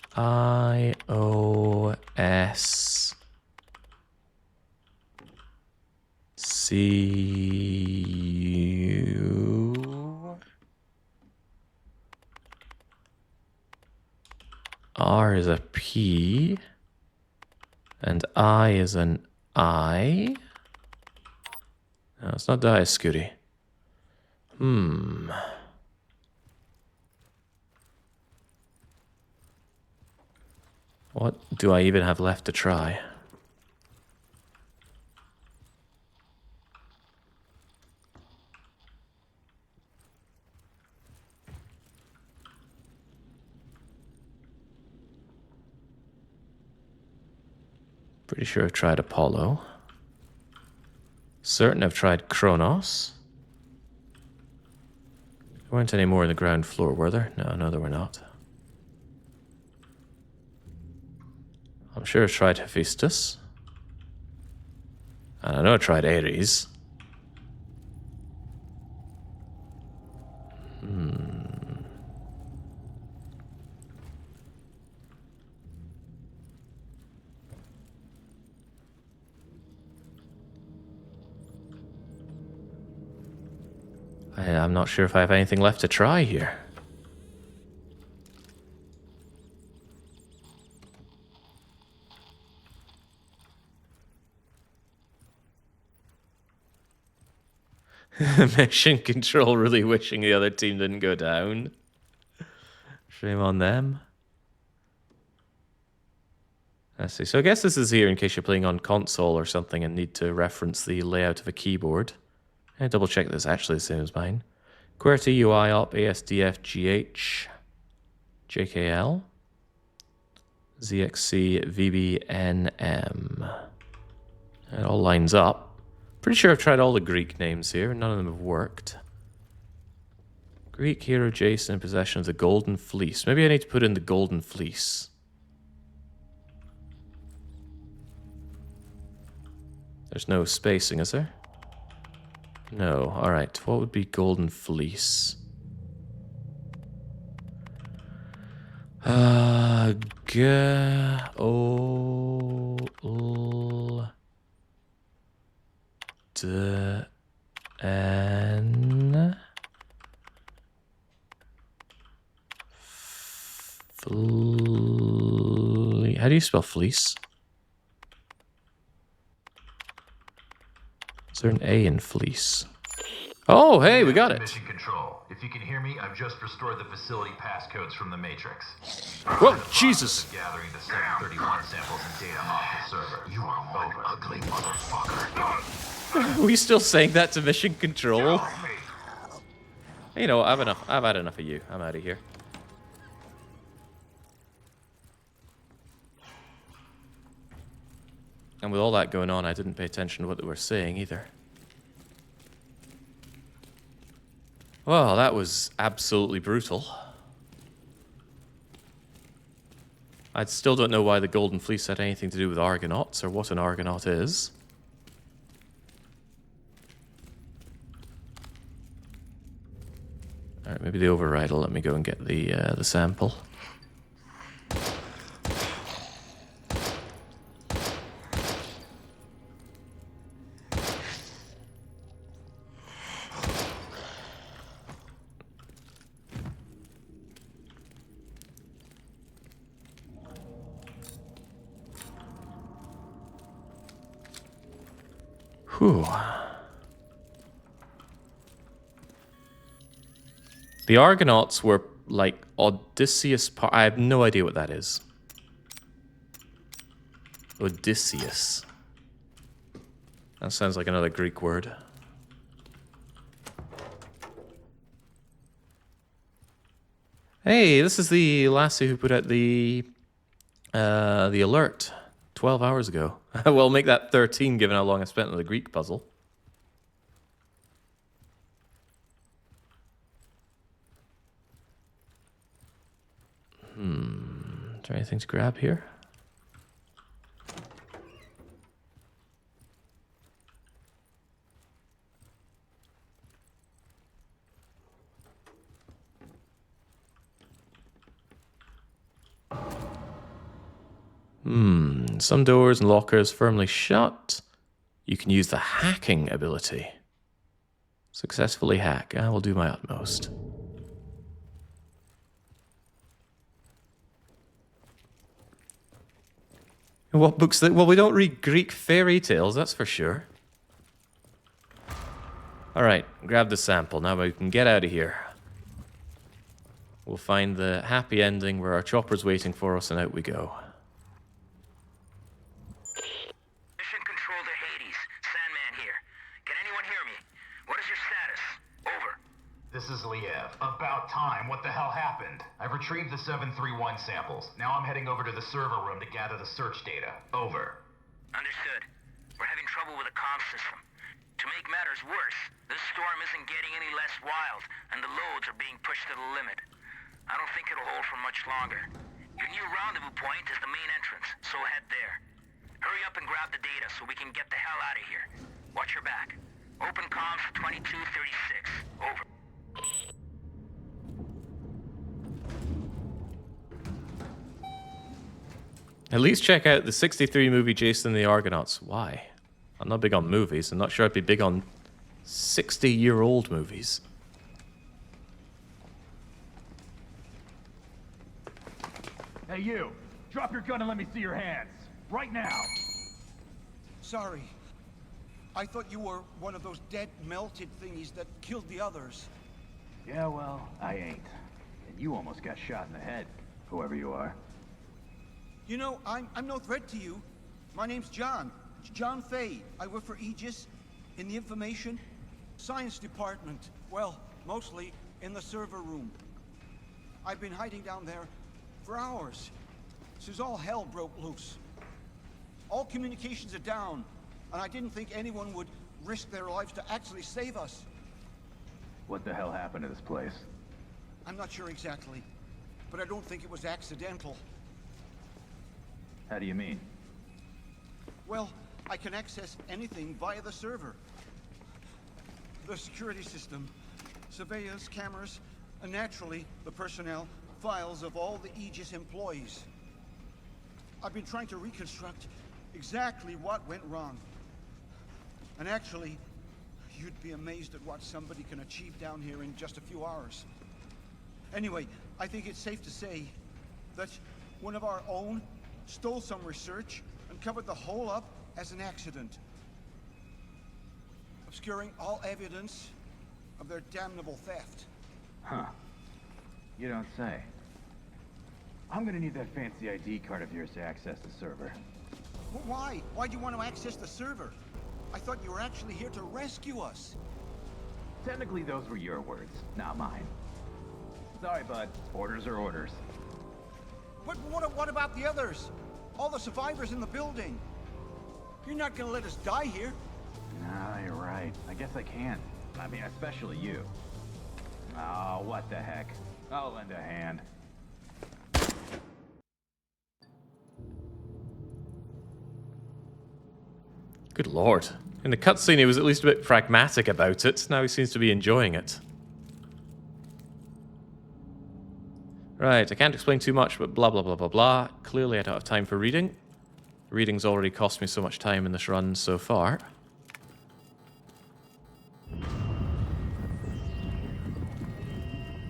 R is a P. And I is an I. No, it's not Dio Scuri. What do I even have left to try? Pretty sure I've tried Apollo. Certain I've tried Kronos. There weren't any more on the ground floor, were there? No, there were not. I'm sure I tried Hephaestus. And I know I tried Ares. I'm not sure if I have anything left to try here. Mission Control really wishing the other team didn't go down. Shame on them. Let's see. So I guess this is here in case you're playing on console or something and need to reference the layout of a keyboard. And double check this actually the same as mine. QWERTY UI op ASDF GH JKL ZXC VBNM. It all lines up. Pretty sure I've tried all the Greek names here, none of them have worked. Greek hero Jason in possession of the Golden Fleece. Maybe I need to put in the Golden Fleece. There's no spacing, is there? No. Alright, what would be Golden Fleece? G-O-L-D-N How do you spell fleece? Is there an A in fleece? Oh, hey, we got it. Mission Control. If you can hear me, I've just restored the facility passcodes from the Matrix. Whoa, Jesus! Gathering the 731 samples and data off the server. You are one ugly motherfucker. Are we still saying that to Mission Control? You know, I've had enough of you. I'm out of here. And with all that going on, I didn't pay attention to what they were saying either. Well, that was absolutely brutal. I still don't know why the Golden Fleece had anything to do with Argonauts, or what an Argonaut is. Alright, maybe the override will let me go and get the sample. Whew. The Argonauts were like Odysseus. I have no idea what that is. Odysseus. That sounds like another Greek word. Hey, this is the lassie who put out the alert 12 hours ago. Well, make that 13 given how long I spent on the Greek puzzle. Is there anything to grab here? Some doors and lockers firmly shut. You can use the hacking ability. Successfully hack. I will do my utmost. What books? Well, we don't read Greek fairy tales, that's for sure. Alright, grab the sample. Now we can get out of here. We'll find the happy ending where our chopper's waiting for us and out we go. Mission control to Hades. Sandman here. Can anyone hear me? What is your status? Over. This is Liev. About time. What the hell happened? I've retrieved the 731 samples. Now I'm heading over to the server room to gather the search data. Over. Understood. We're having trouble with the comm system. To make matters worse, this storm isn't getting any less wild, and the loads are being pushed to the limit. I don't think it'll hold for much longer. Your new rendezvous point is the main entrance, so head there. Hurry up and grab the data so we can get the hell out of here. Watch your back. Open comms for 2236. Over. At least check out the 63 movie Jason and the Argonauts. Why? I'm not big on movies. I'm not sure I'd be big on 60-year-old movies. Hey, you! Drop your gun and let me see your hands. Right now! Sorry. I thought you were one of those dead, melted thingies that killed the others. Yeah, well, I ain't. And you almost got shot in the head, whoever you are. You know, I'm no threat to you. My name's John. John Fay. I work for Aegis in the Information Science Department. Well, mostly in the server room. I've been hiding down there for hours, since all hell broke loose. All communications are down, and I didn't think anyone would risk their lives to actually save us. What the hell happened to this place? I'm not sure exactly, but I don't think it was accidental. How do you mean? Well, I can access anything via the server. The security system, surveillance cameras, and naturally, the personnel files of all the Aegis employees. I've been trying to reconstruct exactly what went wrong. And actually, you'd be amazed at what somebody can achieve down here in just a few hours. Anyway, I think it's safe to say that one of our own stole some research and covered the whole up as an accident, obscuring all evidence of their damnable theft. Huh. You don't say. I'm gonna need that fancy ID card of yours to access the server. Well, why? Why do you want to access the server? I thought you were actually here to rescue us. Technically, those were your words, not mine. Sorry, bud. Orders are orders. But what about the others? All the survivors in the building? You're not gonna let us die here. Nah, you're right. I guess I can. I mean, especially you. Oh, what the heck. I'll lend a hand. Good lord. In the cutscene, he was at least a bit pragmatic about it. Now he seems to be enjoying it. Right, I can't explain too much, but blah, blah, blah, blah, blah. Clearly, I don't have time for reading. Reading's already cost me so much time in this run so far.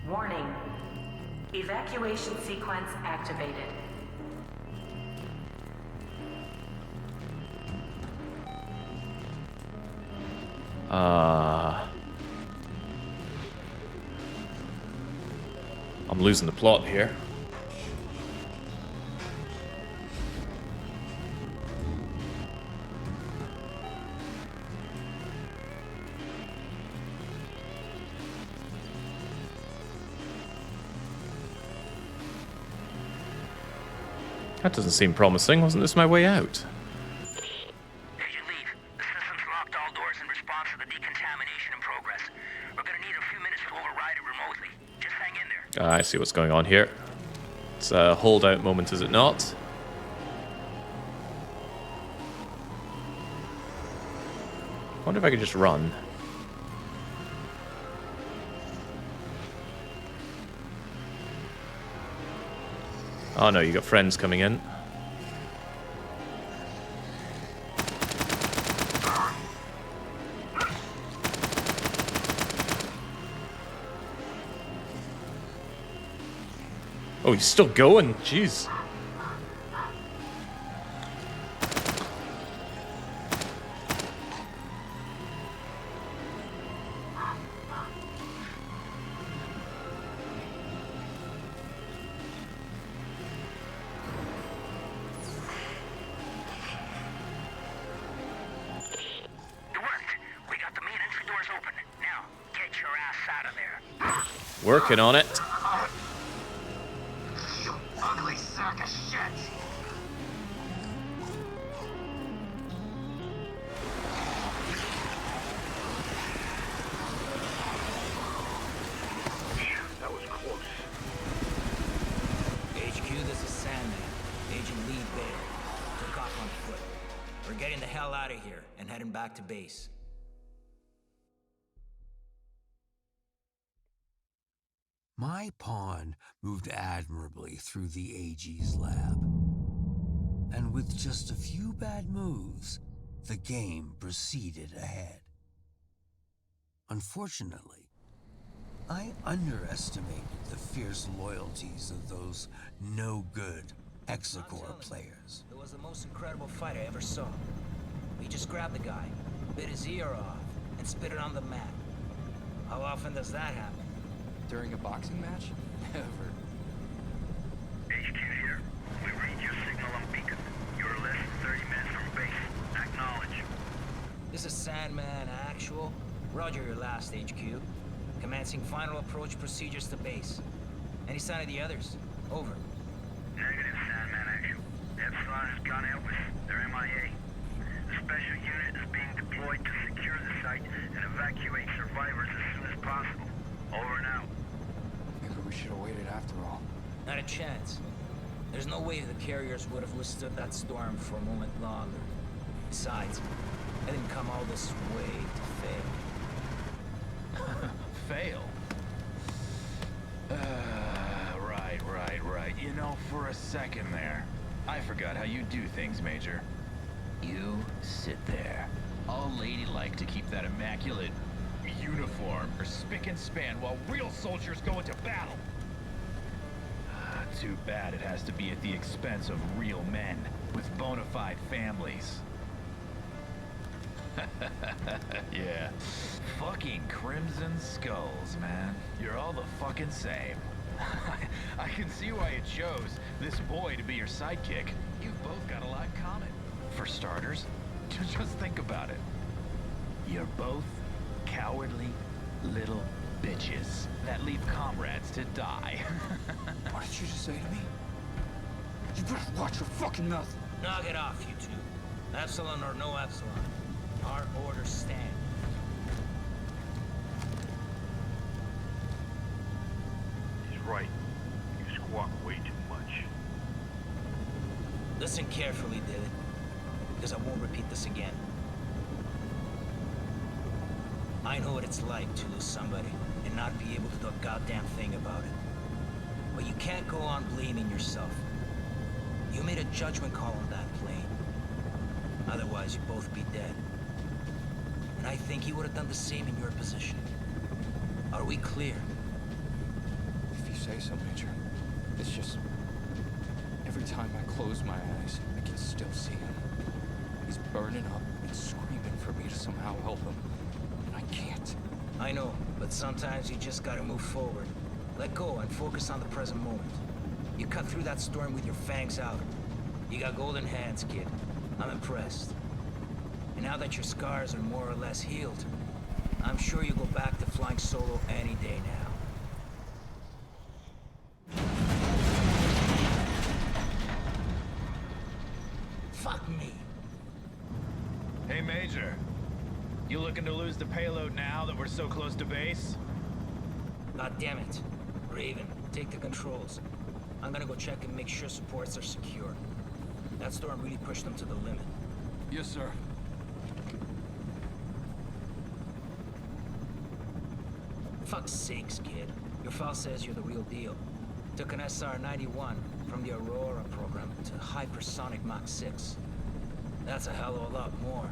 Warning. Evacuation sequence activated. I'm losing the plot here. That doesn't seem promising. Wasn't this my way out? Agent Leave, the system's locked all doors in response to the decontamination in progress. We're gonna need a few minutes to override it remotely. Just hang in there. I see what's going on here. It's a holdout moment, is it not? I wonder if I could just run. Oh no, you got friends coming in. Oh, he's still going. Jeez. Working on it. You ugly sack of shit. That was close. HQ, this is Sandman. Agent Lee Bailey. Took off on foot. We're getting the hell out of here and heading back to base. My pawn moved admirably through the AG's lab. And with just a few bad moves, the game proceeded ahead. Unfortunately, I underestimated the fierce loyalties of those no-good Hexacore players. It was the most incredible fight I ever saw. We just grabbed the guy, bit his ear off, and spit it on the mat. How often does that happen? During a boxing match? Never. HQ here. We read your signal on beacon. You're less than 30 minutes from base. Acknowledge. This is Sandman Actual. Roger your last HQ. Commencing final approach procedures to base. Any sign of the others? Over. Negative, Sandman Actual. Epsilon has gone out with their MIA. The special unit is being deployed to secure the site and evacuate survivors as soon as possible. Over and out. Maybe we should have waited after all. Not a chance. There's no way the carriers would have withstood that storm for a moment longer. Besides, I didn't come all this way to fail. Fail? Right. You know, for a second there, I forgot how you do things, Major. You sit there, all ladylike to keep that immaculate uniform or spick and span while real soldiers go into battle. Too bad it has to be at the expense of real men with bona fide families. Yeah. Fucking Crimson Skulls, man. You're all the fucking same. I can see why you chose this boy to be your sidekick. You've both got a lot in common. For starters, just think about it. You're both cowardly little bitches that leave comrades to die. What did you just say to me? You better watch your fucking mouth. Knock it off, you two. Epsilon or no Epsilon. Our orders stand. He's right. You squawk way too much. Listen carefully, Dylan, because I won't repeat this again. I know what it's like to lose somebody and not be able to do a goddamn thing about it. But you can't go on blaming yourself. You made a judgment call on that plane. Otherwise, you'd both be dead. And I think you would have done the same in your position. Are we clear? If you say so, Major. It's just... every time I close my eyes, I can still see him. He's burning up and screaming for me to somehow help him. And I can't. I know, but sometimes you just gotta move forward. Let go and focus on the present moment. You cut through that storm with your fangs out. You got golden hands, kid. I'm impressed. And now that your scars are more or less healed, I'm sure you'll go back to flying solo any day now. Fuck me. Hey, Major. You looking to lose the payload now that we're so close to base? God damn it. Raven, take the controls. I'm gonna go check and make sure supports are secure. That storm really pushed them to the limit. Yes, sir. Fuck's sakes, kid. Your file says you're the real deal. Took an SR-91 from the Aurora program to hypersonic Mach 6. That's a hell of a lot more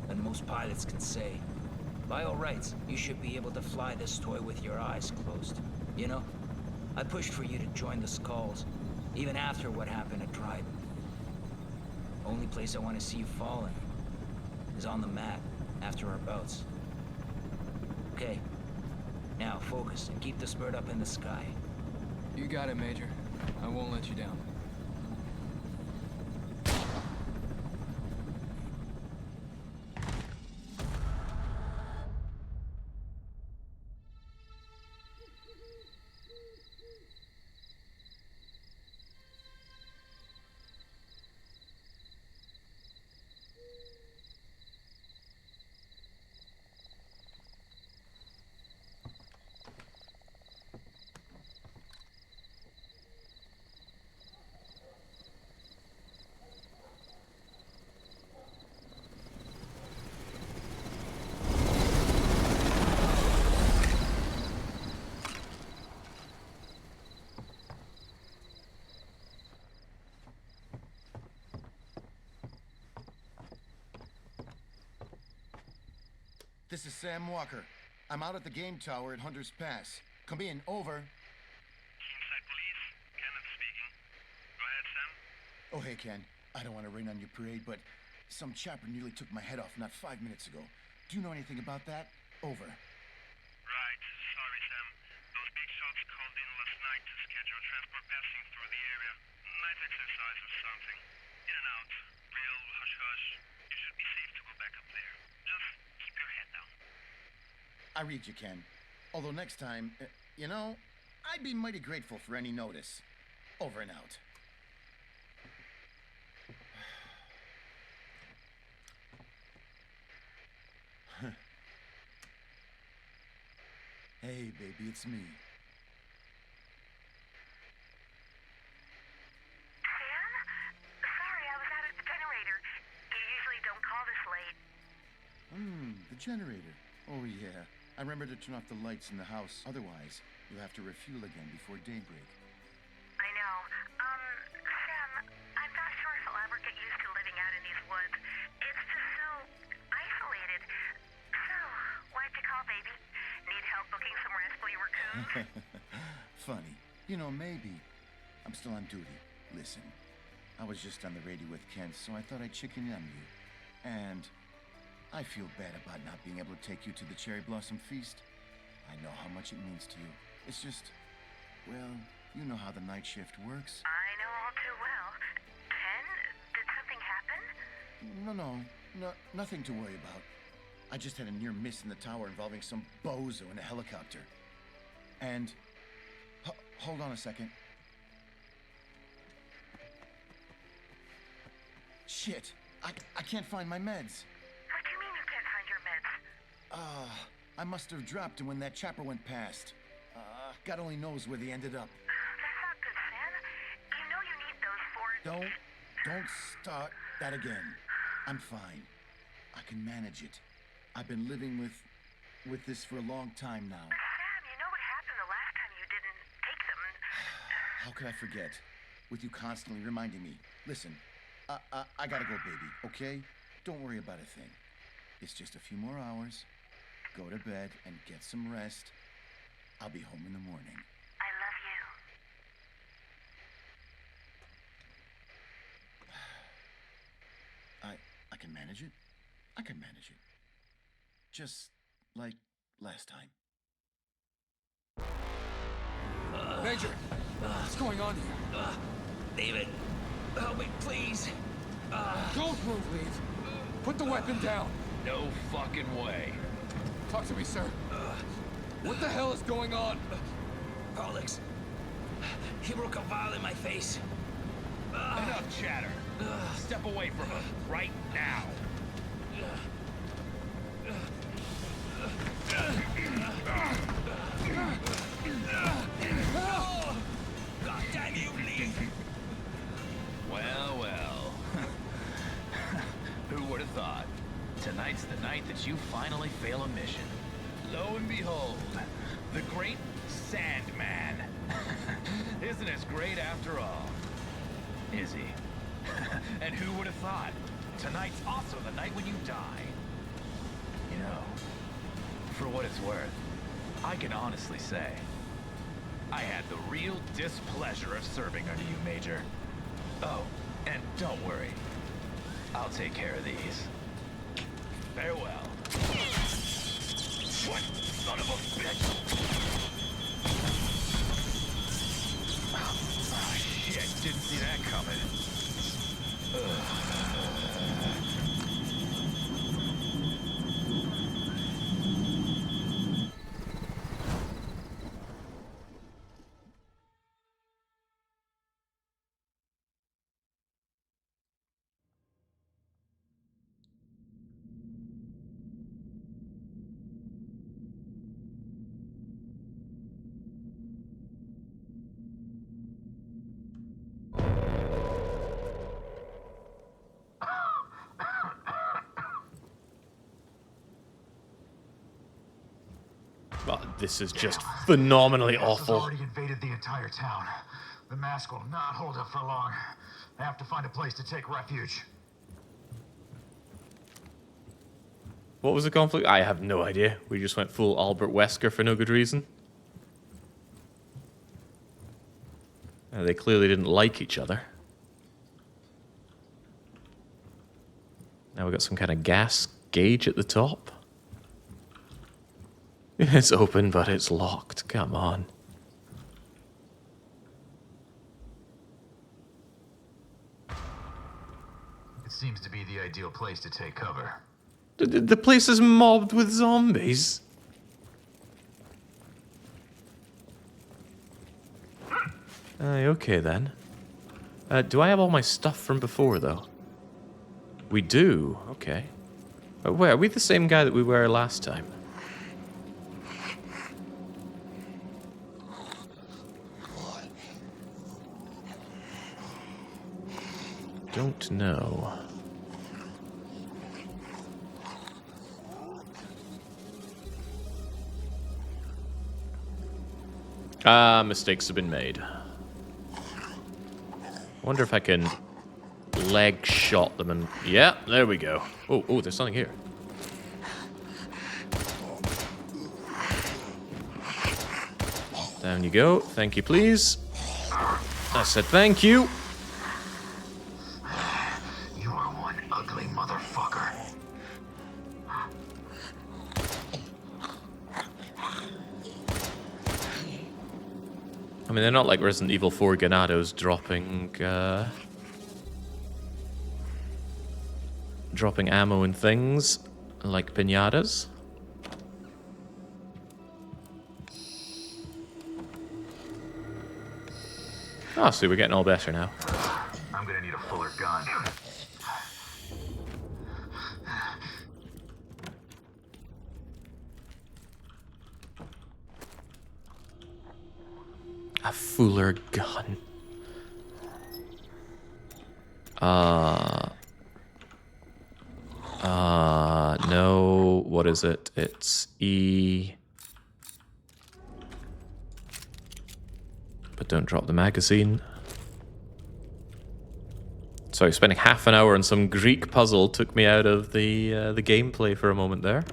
than most pilots can say. By all rights, you should be able to fly this toy with your eyes closed. You know, I pushed for you to join the Skulls, even after what happened at Dryden. Only place I want to see you falling is on the mat after our bouts. Okay, now focus and keep the spurt up in the sky. You got it, Major. I won't let you down. This is Sam Walker. I'm out at the game tower at Hunter's Pass. Come in, over. Inside police, Kenneth speaking. Go ahead, Sam. Oh, hey, Ken. I don't want to rain on your parade, but some chopper nearly took my head off not 5 minutes ago. Do you know anything about that? Over. Right, sorry, Sam. Those big shots called in last night to schedule transport passing through the area. Night exercise or something. In and out. Real hush-hush. You should be safe to go back up there. Just keep your head down. I read you, Ken. Although next time, you know, I'd be mighty grateful for any notice. Over and out. Hey, baby, it's me. Sam? Sorry, I was out at the generator. You usually don't call this late. The generator. Oh, yeah. I remember to turn off the lights in the house. Otherwise, you'll have to refuel again before daybreak. I know. Sam, I'm not sure if I'll ever get used to living out in these woods. It's just so isolated. So, why'd you call, baby? Need help booking some rascally raccoons? Funny. You know, maybe. I'm still on duty. Listen, I was just on the radio with Kent, so I thought I'd chicken in on you. And I feel bad about not being able to take you to the Cherry Blossom Feast. I know how much it means to you. It's just, well, you know how the night shift works. I know all too well. Ken, did something happen? No, nothing to worry about. I just had a near miss in the tower involving some bozo in a helicopter. And, hold on a second. Shit, I can't find my meds. What do you mean you can't find your meds? I must have dropped them when that chopper went past. God only knows where they ended up. That's not good, Sam. You know you need those for... Don't start that again. I'm fine. I can manage it. I've been living with this for a long time now. Sam, you know what happened the last time you didn't take them? How could I forget? With you constantly reminding me. Listen, I gotta go, baby, okay? Don't worry about a thing. It's just a few more hours. Go to bed and get some rest. I'll be home in the morning. I love you. I can manage it. I can manage it. Just like last time. Major, what's going on here? David, help me, please. Don't move, Leave. Put the weapon down. No fucking way. Talk to me, sir. What the hell is going on? Alex, he broke a vial in my face. Enough chatter. Step away from him right now. God damn you! Tonight's the night that you finally fail a mission. Lo and behold, the great Sandman. Isn't as great after all. Is he? And who would have thought? Tonight's also the night when you die. You know, for what it's worth, I can honestly say, I had the real displeasure of serving under you, Major. Oh, and don't worry. I'll take care of these. Farewell. What son of a bitch? Oh, shit, didn't see that coming. But this is just phenomenally Has awful. already invaded the entire town. The mask will not hold up for long. I have to find a place to take refuge. What was the conflict? I have no idea. We just went full Albert Wesker for no good reason. They clearly didn't like each other. Now we've got some kind of gas gauge at the top. It's open, but it's locked. Come on. It seems to be the ideal place to take cover. The place is mobbed with zombies. Aye, okay then. Do I have all my stuff from before, though? We do. Okay. Wait, are we the same guy that we were last time? Don't know. Mistakes have been made. Wonder if I can leg shot them and... Yeah, there we go. Oh, there's something here. Down you go. Thank you, please. I said thank you. You are one ugly motherfucker. I mean, they're not like Resident Evil 4 Ganados dropping ammo and things like pinatas. Ah, see, we're getting all better now. I'm gonna need a fuller gun. A fuller gun. No, what is it? It's E. But don't drop the magazine. Sorry, spending half an hour on some Greek puzzle took me out of the gameplay for a moment there.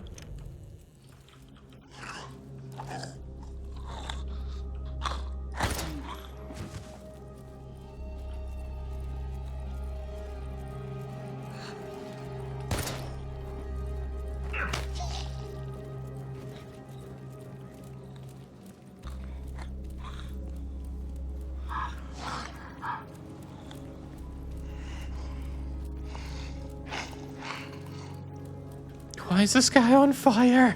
Why is this guy on fire?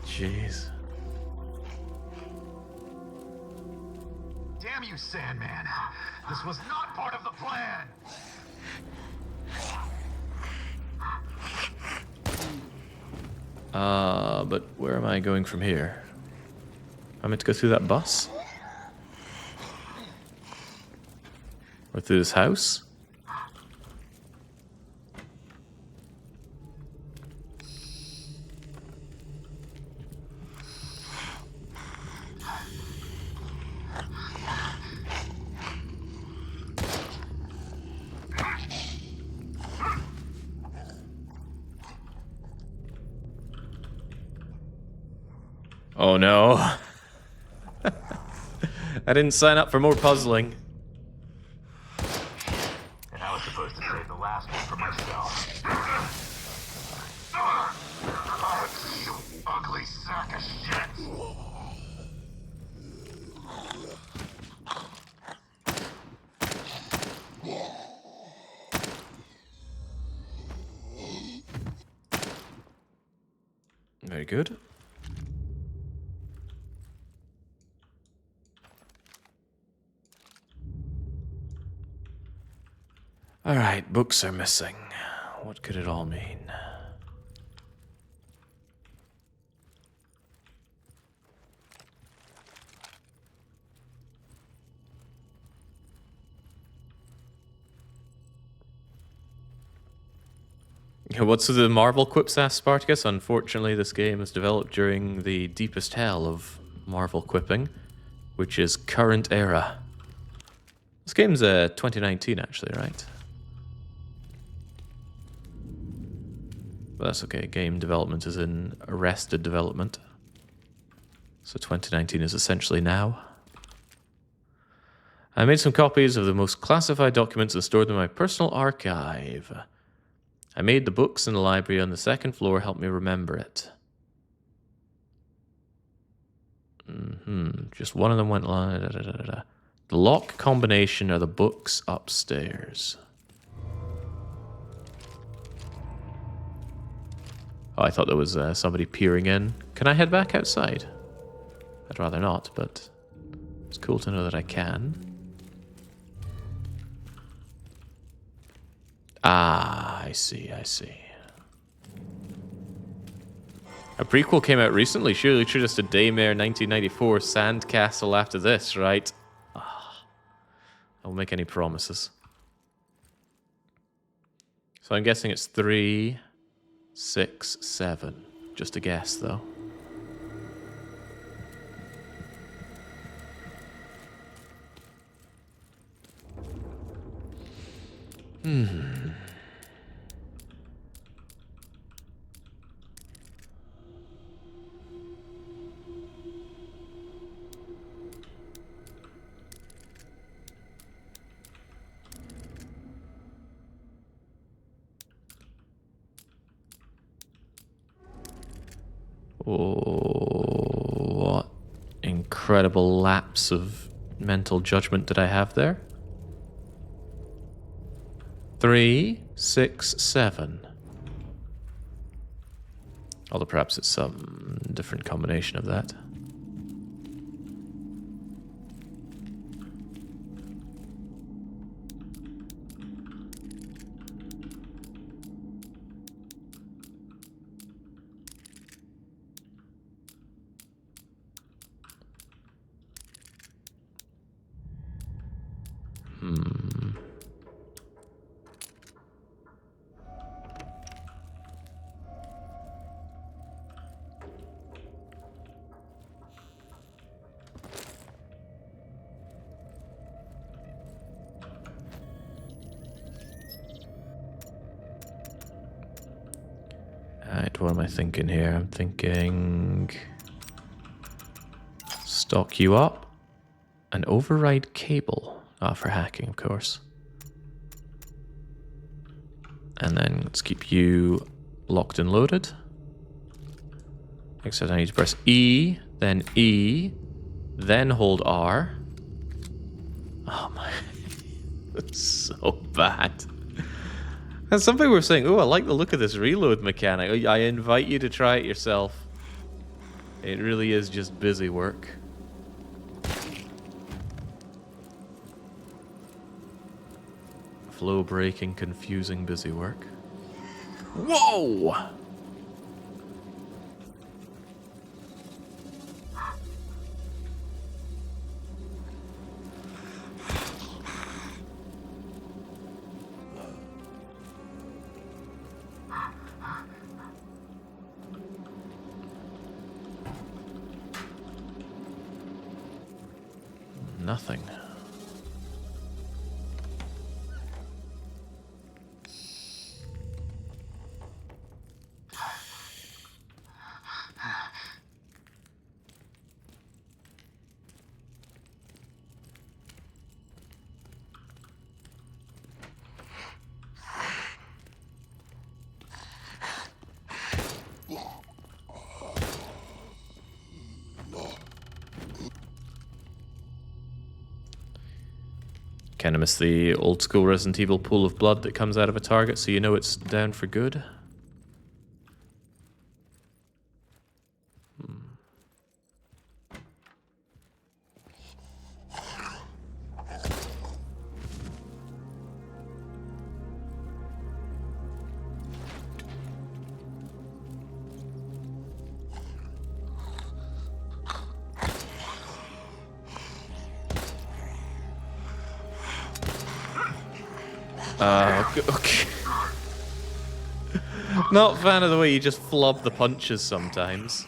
Jeez. Damn you, Sandman. This was not part of the plan. But where am I going from here? I'm meant to go through that bus? Or through this house? Oh no. I didn't sign up for more puzzling. And I was supposed to save the last one for myself. You ugly sack of shit! Very good. Alright, books are missing. What could it all mean? What's the Marvel quips, asked Spartacus? Unfortunately, this game was developed during the deepest hell of Marvel quipping, which is current era. This game's 2019, actually, right? But that's okay. Game development is in arrested development. So 2019 is essentially now. I made some copies of the most classified documents and stored them in my personal archive. I made the books in the library on the second floor help me remember it. Just one of them went... The lock combination are the books upstairs. Oh, I thought there was somebody peering in. Can I head back outside? I'd rather not, but it's cool to know that I can. Ah, I see, I see. A prequel came out recently. Surely treat us to Daymare 1994 Sandcastle after this, right? Ah, I won't make any promises. So I'm guessing it's 3, 6, 7. Just a guess, though. Oh, what incredible lapse of mental judgment did I have there? 3, 6, 7. Although perhaps it's some different combination of that. Alright, what am I thinking here? I'm thinking... stock you up. An override cable. Ah, for hacking, of course. And then let's keep you locked and loaded. Except I need to press E, then hold R. Oh my... That's so bad. And some people were saying, oh, I like the look of this reload mechanic. I invite you to try it yourself. It really is just busy work. Flow breaking, confusing busy work. Whoa! Nothing. Kind of miss the old school Resident Evil pool of blood that comes out of a target, so you know it's down for good. Okay. Not fan of the way you just flub the punches sometimes.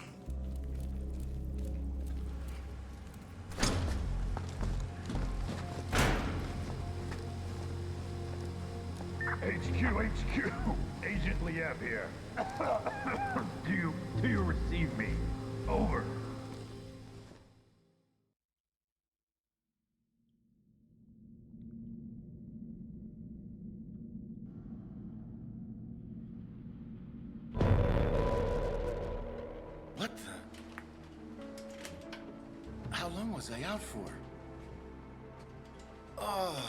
HQ, Agent Liev here. Do you receive me? Over. What the? How long was I out for? Oh.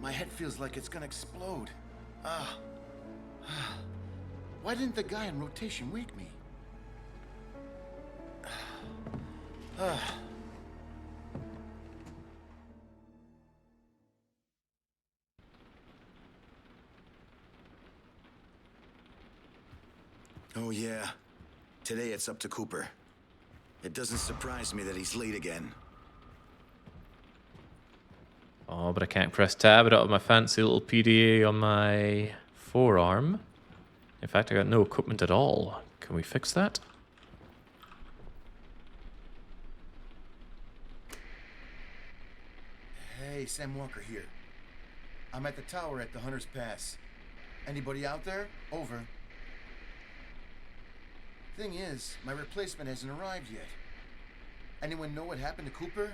My head feels like it's gonna explode. Why didn't the guy in rotation wake me? Oh yeah. Today it's up to Cooper. It doesn't surprise me that he's late again. Oh, but I can't press tab. I don't have my fancy little PDA on my forearm. In fact, I got no equipment at all. Can we fix that? Hey, Sam Walker here. I'm at the tower at the Hunter's Pass. Anybody out there? Over. Thing is, my replacement hasn't arrived yet. Anyone know what happened to Cooper?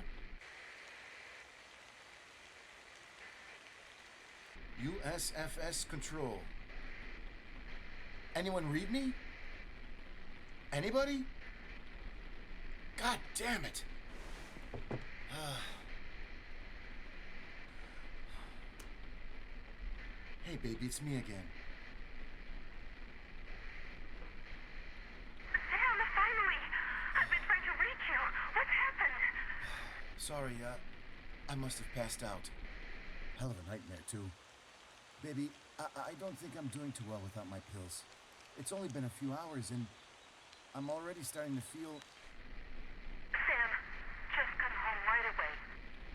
USFS Control. Anyone read me? Anybody? God damn it. Hey, baby, it's me again. Sam, finally! I've been trying to reach you. What's happened? Sorry, I must have passed out. Hell of a nightmare, too. Baby, I don't think I'm doing too well without my pills. It's only been a few hours, and I'm already starting to feel... Sam, just come home right away.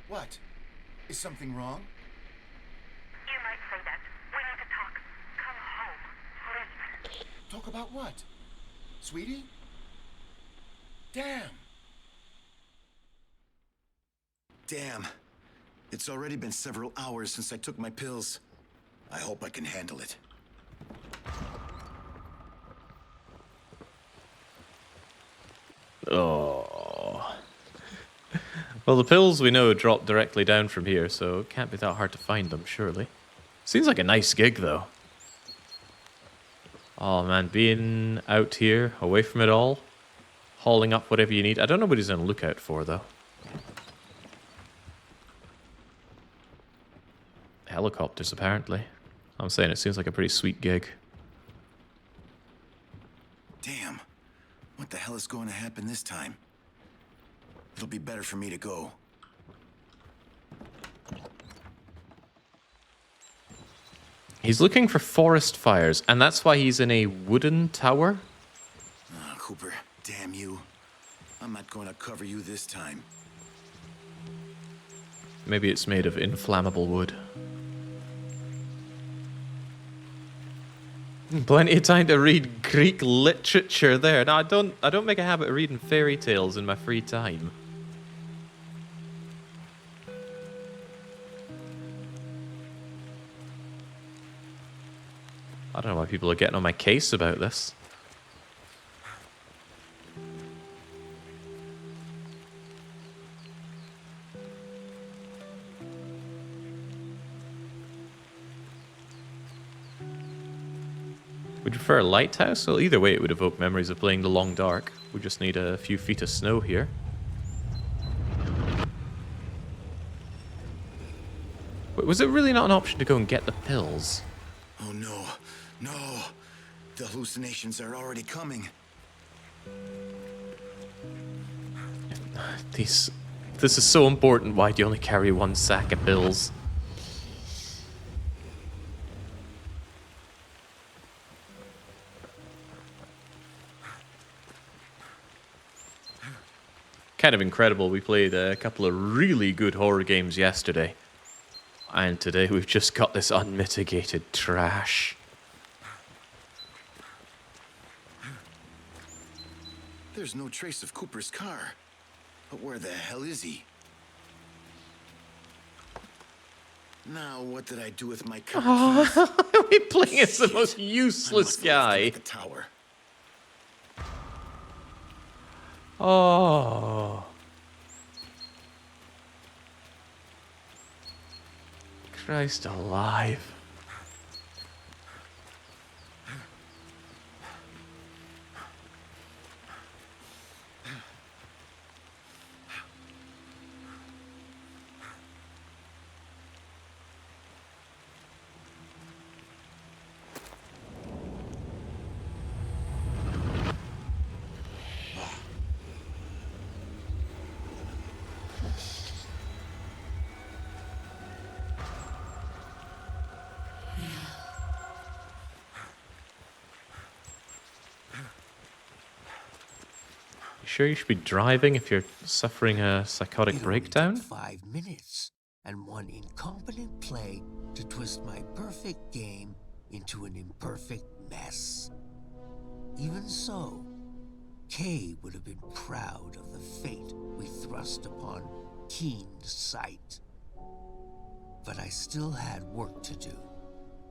What? Is something wrong? You might say that. We need to talk. Come home, please. Talk about what? Sweetie? Damn! Damn. It's already been several hours since I took my pills. I hope I can handle it. Oh. Well, the pills we know drop directly down from here, so it can't be that hard to find them, surely. Seems like a nice gig, though. Oh, man, being out here, away from it all, hauling up whatever you need. I don't know what he's on the lookout for, though. Helicopters, apparently. I'm saying it seems like a pretty sweet gig. Damn. What the hell is going to happen this time? It'll be better for me to go. He's looking for forest fires, and that's why he's in a wooden tower? Oh, Cooper, damn you. I'm not going to cover you this time. Maybe it's made of inflammable wood. Plenty of time to read Greek literature there. No, I don't make a habit of reading fairy tales in my free time. I don't know why people are getting on my case about this. Would you prefer a lighthouse? Well, either way it would evoke memories of playing the Long Dark. We just need a few feet of snow here. Was it really not an option to go and get the pills? Oh no, no. The hallucinations are already coming. This is so important. Why do you only carry one sack of pills? Kind of incredible. We played a couple of really good horror games yesterday. And today we've just got this unmitigated trash. There's no trace of Cooper's car. But where the hell is he? Now, what did I do with my car? Oh, we're playing as the most useless guy. The tower. Oh. Christ alive. Sure you should be driving if you're suffering a psychotic breakdown? 5 minutes and one incompetent play to twist my perfect game into an imperfect mess. Even so, Kay would have been proud of the fate we thrust upon keen sight. But I still had work to do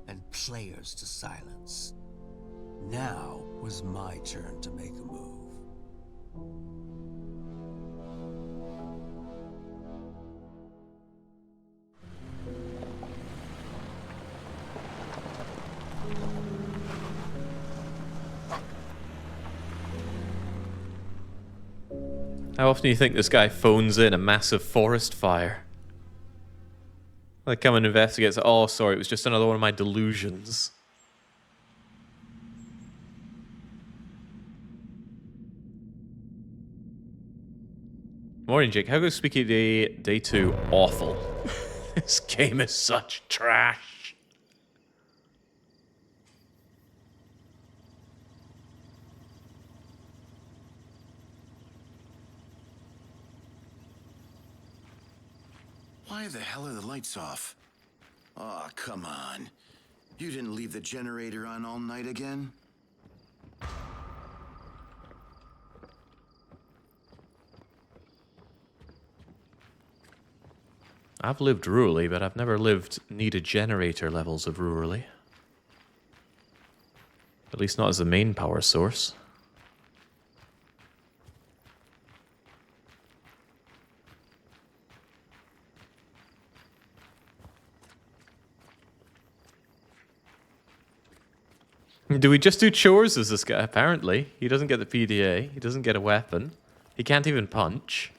and players to silence. Now was my turn to make a move. How often do you think this guy phones in a massive forest fire? They come and investigate. Oh, sorry, it was just another one of my delusions. Morning, Jake. How goes Spooky Day 2? Awful. This game is such trash. Why the hell are the lights off? Aw, oh, come on. You didn't leave the generator on all night again? I've lived rurally, but I've never lived needed generator levels of rurally. At least not as the main power source. Do we just do chores as this guy? Apparently. He doesn't get the PDA. He doesn't get a weapon. He can't even punch.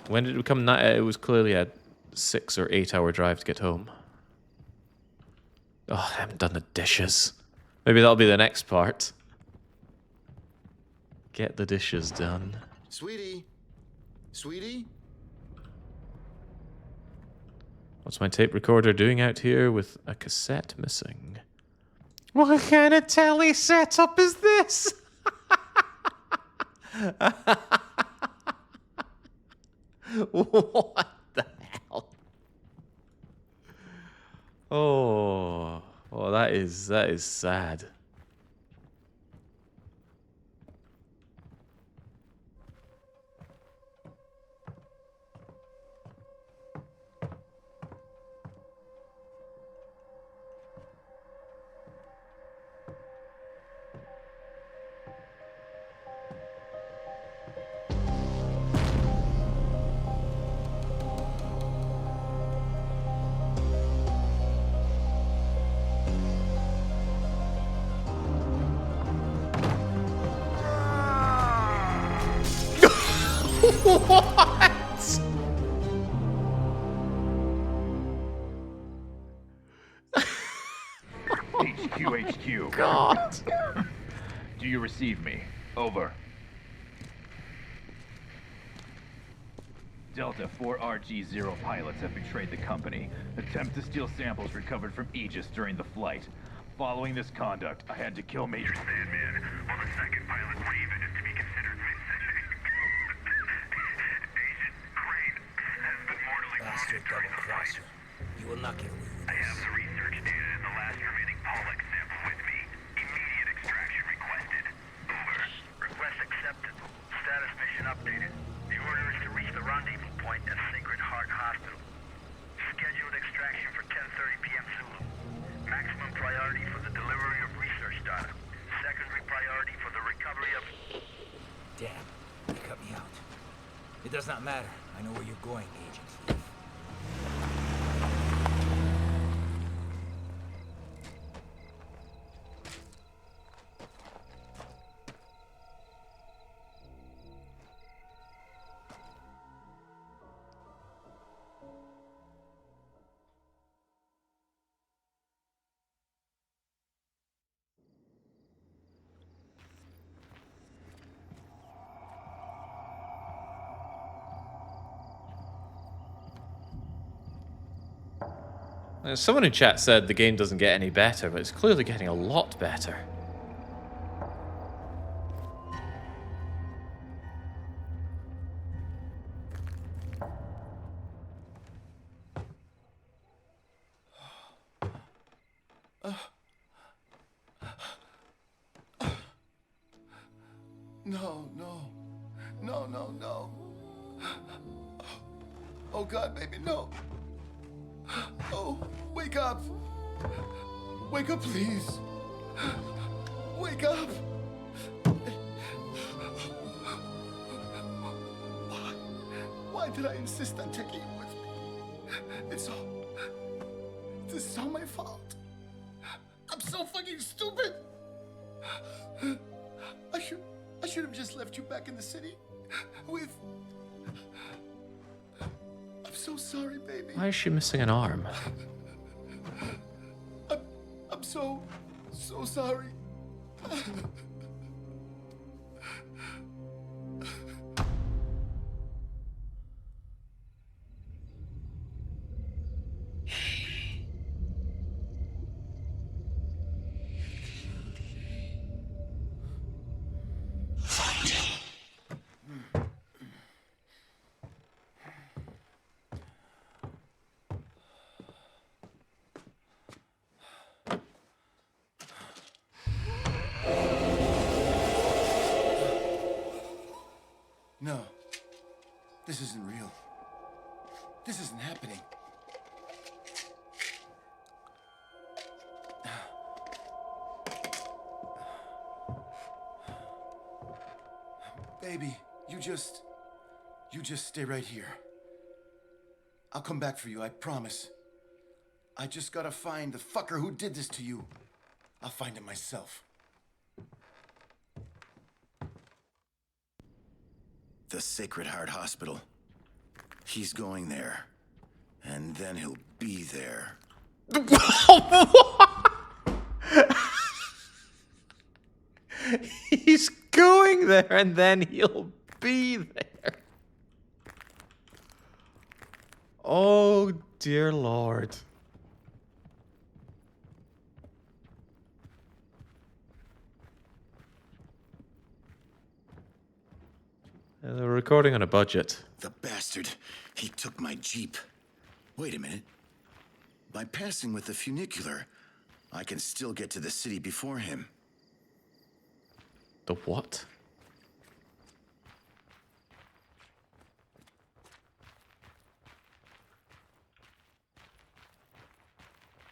When did it become night? It was clearly a 6 or 8 hour drive to get home. Oh, I haven't done the dishes. Maybe that'll be the next part. Get the dishes done. Sweetie? Sweetie? What's my tape recorder doing out here with a cassette missing? What kind of telly setup is this? What the hell? Oh, well, that is sad. What? HQ. God. Do you receive me? Over. Delta 4RG0 pilots have betrayed the company. Attempt to steal samples recovered from Aegis during the flight. Following this conduct, I had to kill Major Sandman, while the second pilot Raven is to be considered missing. Agent Crane has been mortally wounded during the flight. You will not get away with I have the research data and the last remaining Pollux sample with me. Immediate extraction requested. Over. Request accepted. Status mission updated. The order is to reach the rendezvous point at Sacred Heart Hospital. Scheduled extraction for 10:30 p.m. Zulu. Maximum priority for the delivery of research data. Secondary priority for the recovery of... Damn, you cut me out. It does not matter. I know where you're going, Agent Thief. Someone in chat said the game doesn't get any better, but it's clearly getting a lot better. No. Oh God, baby, no. Oh, wake up. Wake up, please. Wake up. Why did I insist on taking you with me? This is all my fault. I'm so fucking stupid. I should have just left you back in the city with... I'm so sorry, baby. Why is she missing an arm? I'm so sorry. No, this isn't real. This isn't happening. Baby, you just stay right here. I'll come back for you, I promise. I just gotta find the fucker who did this to you. I'll find him myself. The Sacred Heart Hospital. He's going there. And then he'll be there. He's going there and then he'll be there. Oh, dear Lord. They're recording on a budget. The bastard. He took my Jeep. Wait a minute. By passing with the funicular, I can still get to the city before him. The what?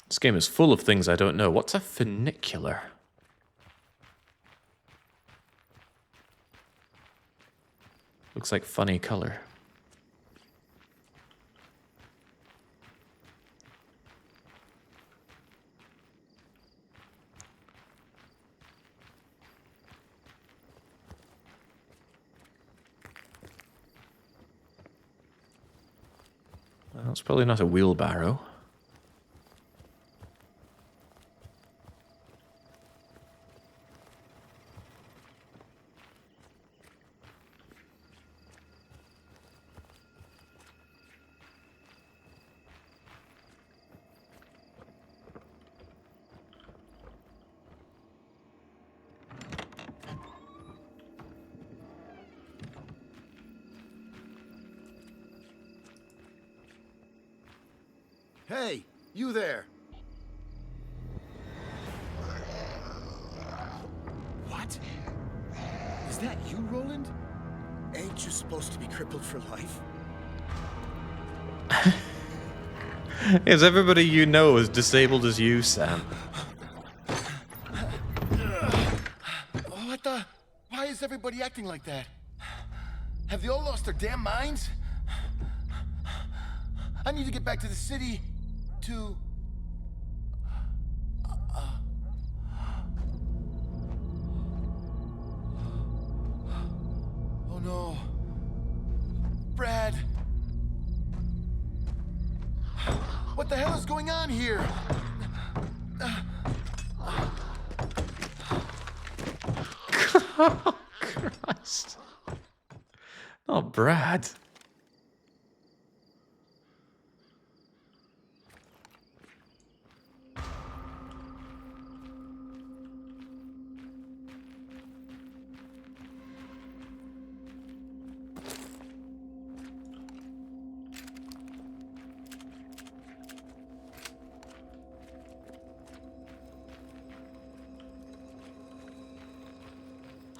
This game is full of things I don't know. What's a funicular? Looks like funny color. That's probably not a wheelbarrow. Hey, you there. What? Is that you, Roland? Ain't you supposed to be crippled for life? Is everybody you know as disabled as you, Sam? What the? Why is everybody acting like that? Have they all lost their damn minds? I need to get back to the city to... Oh no. Brad. What the hell is going on here? Oh, Christ. Oh, Brad.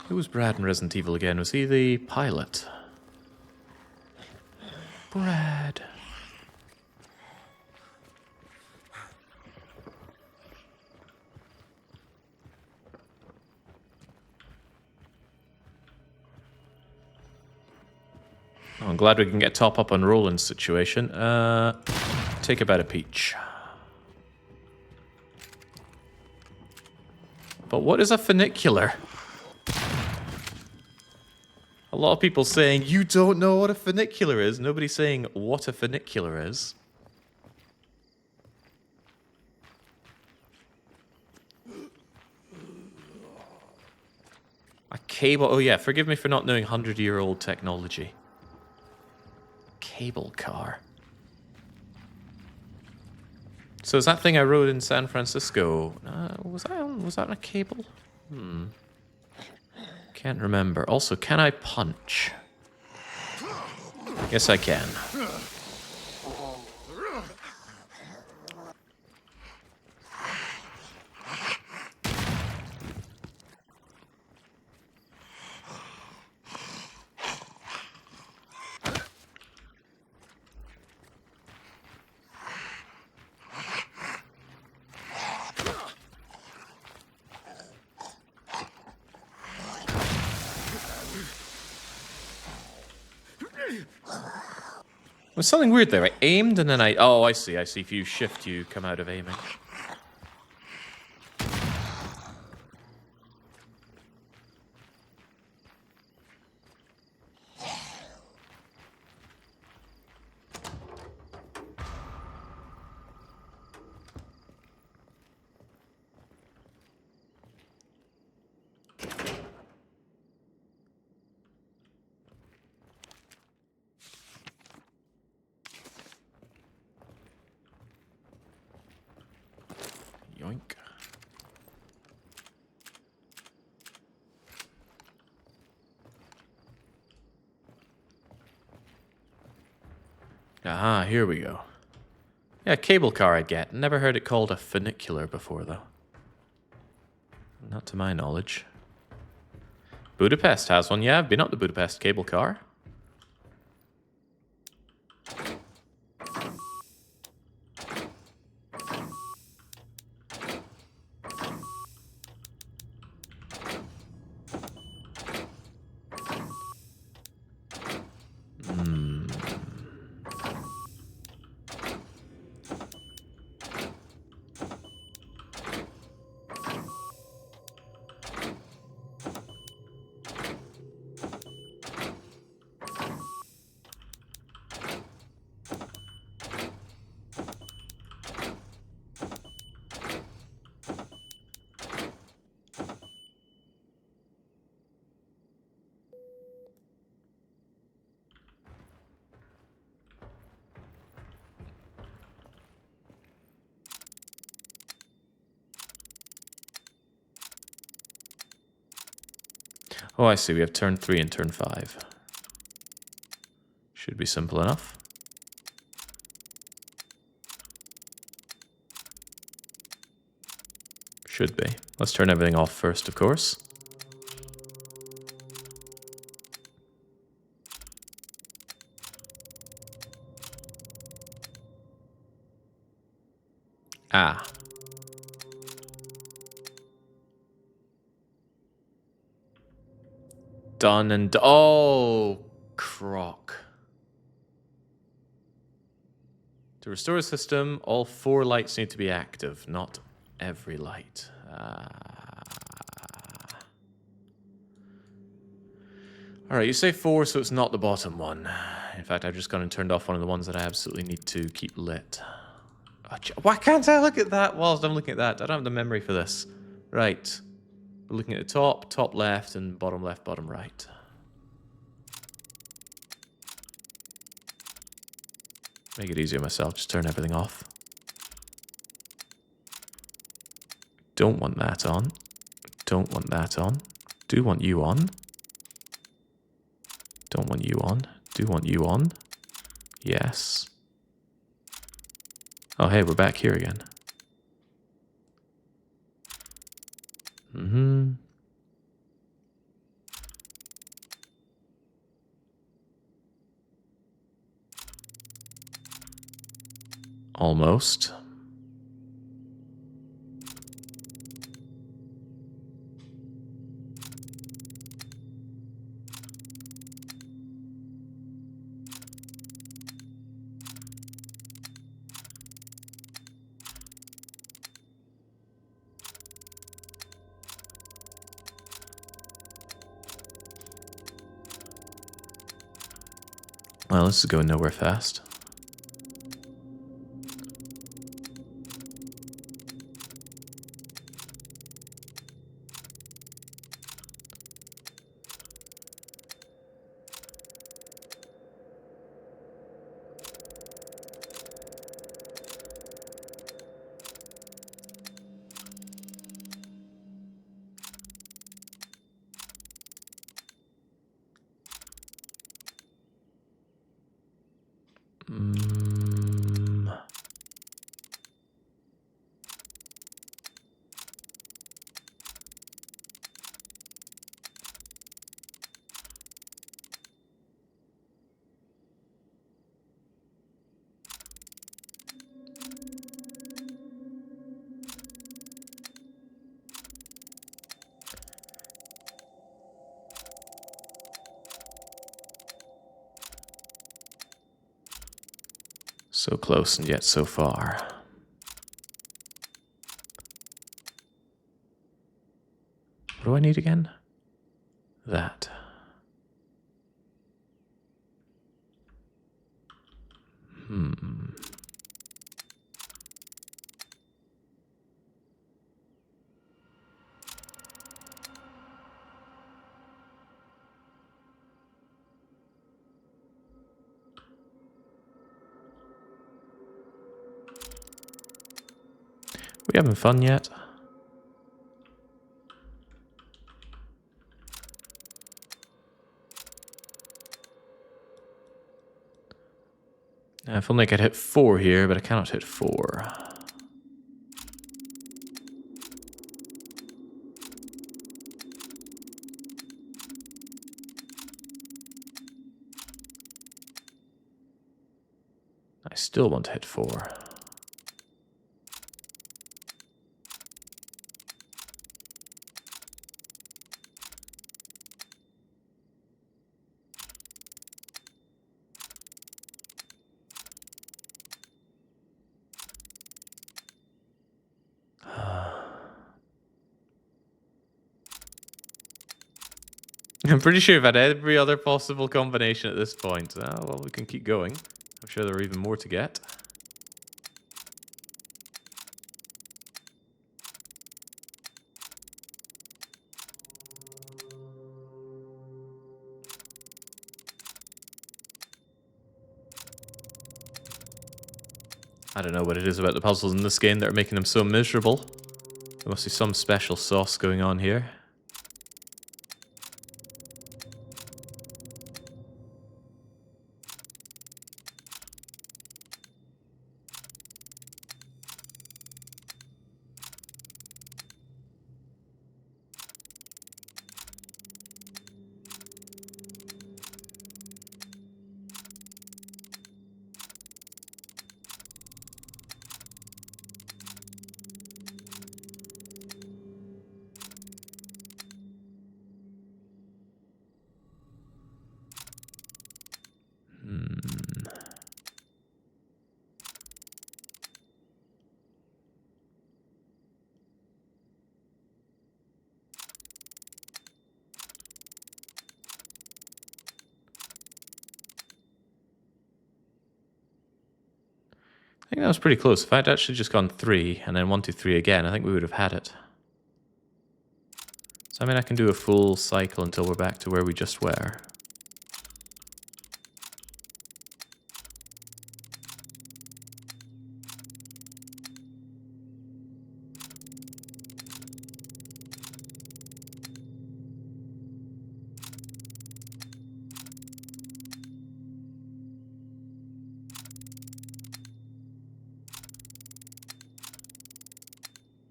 Who was Brad in Resident Evil again? Was he the pilot? Brad. Oh, I'm glad we can get top up on Roland's situation. Take a bite of peach. But what is a funicular? A lot of people saying, you don't know what a funicular is. Nobody's saying what a funicular is. A cable... Oh yeah, forgive me for not knowing 100-year-old technology. Cable car. So is that thing I rode in San Francisco... was that on a cable? Can't remember. Also, can I punch? Yes, I can. There's something weird there. I aimed and then I... Oh, I see. If you shift, you come out of aiming. Yoink. Aha, here we go. Yeah, cable car I get. Never heard it called a funicular before, though. Not to my knowledge. Budapest has one. Yeah, I've been up the Budapest cable car. Oh, I see. We have turn 3 and turn 5. Should be simple enough. Should be. Let's turn everything off first, of course. Ah. Done and... Oh, crock. To restore the system, all 4 lights need to be active, not every light. Alright, you say 4, so it's not the bottom one. In fact, I've just gone and turned off one of the ones that I absolutely need to keep lit. Why can't I look at that whilst I'm looking at that? I don't have the memory for this. Right. We're looking at the top, top left, and bottom left, bottom right. Make it easier myself, just turn everything off. Don't want that on. Don't want that on. Do want you on. Don't want you on. Do want you on. Yes. Oh, hey, we're back here again. Mm-hmm. Almost. Well, this is going nowhere fast. So close and yet so far. What do I need again? That. We having fun yet? If only I could hit 4 here, but I cannot hit 4. I still want to hit 4. I'm pretty sure if I had every other possible combination at this point, well, we can keep going. I'm sure there are even more to get. I don't know what it is about the puzzles in this game that are making them so miserable. There must be some special sauce going on here. I think that was pretty close. If I'd actually just gone 3 and then 1, 2, 3 again, I think we would have had it. So, I mean, I can do a full cycle until we're back to where we just were.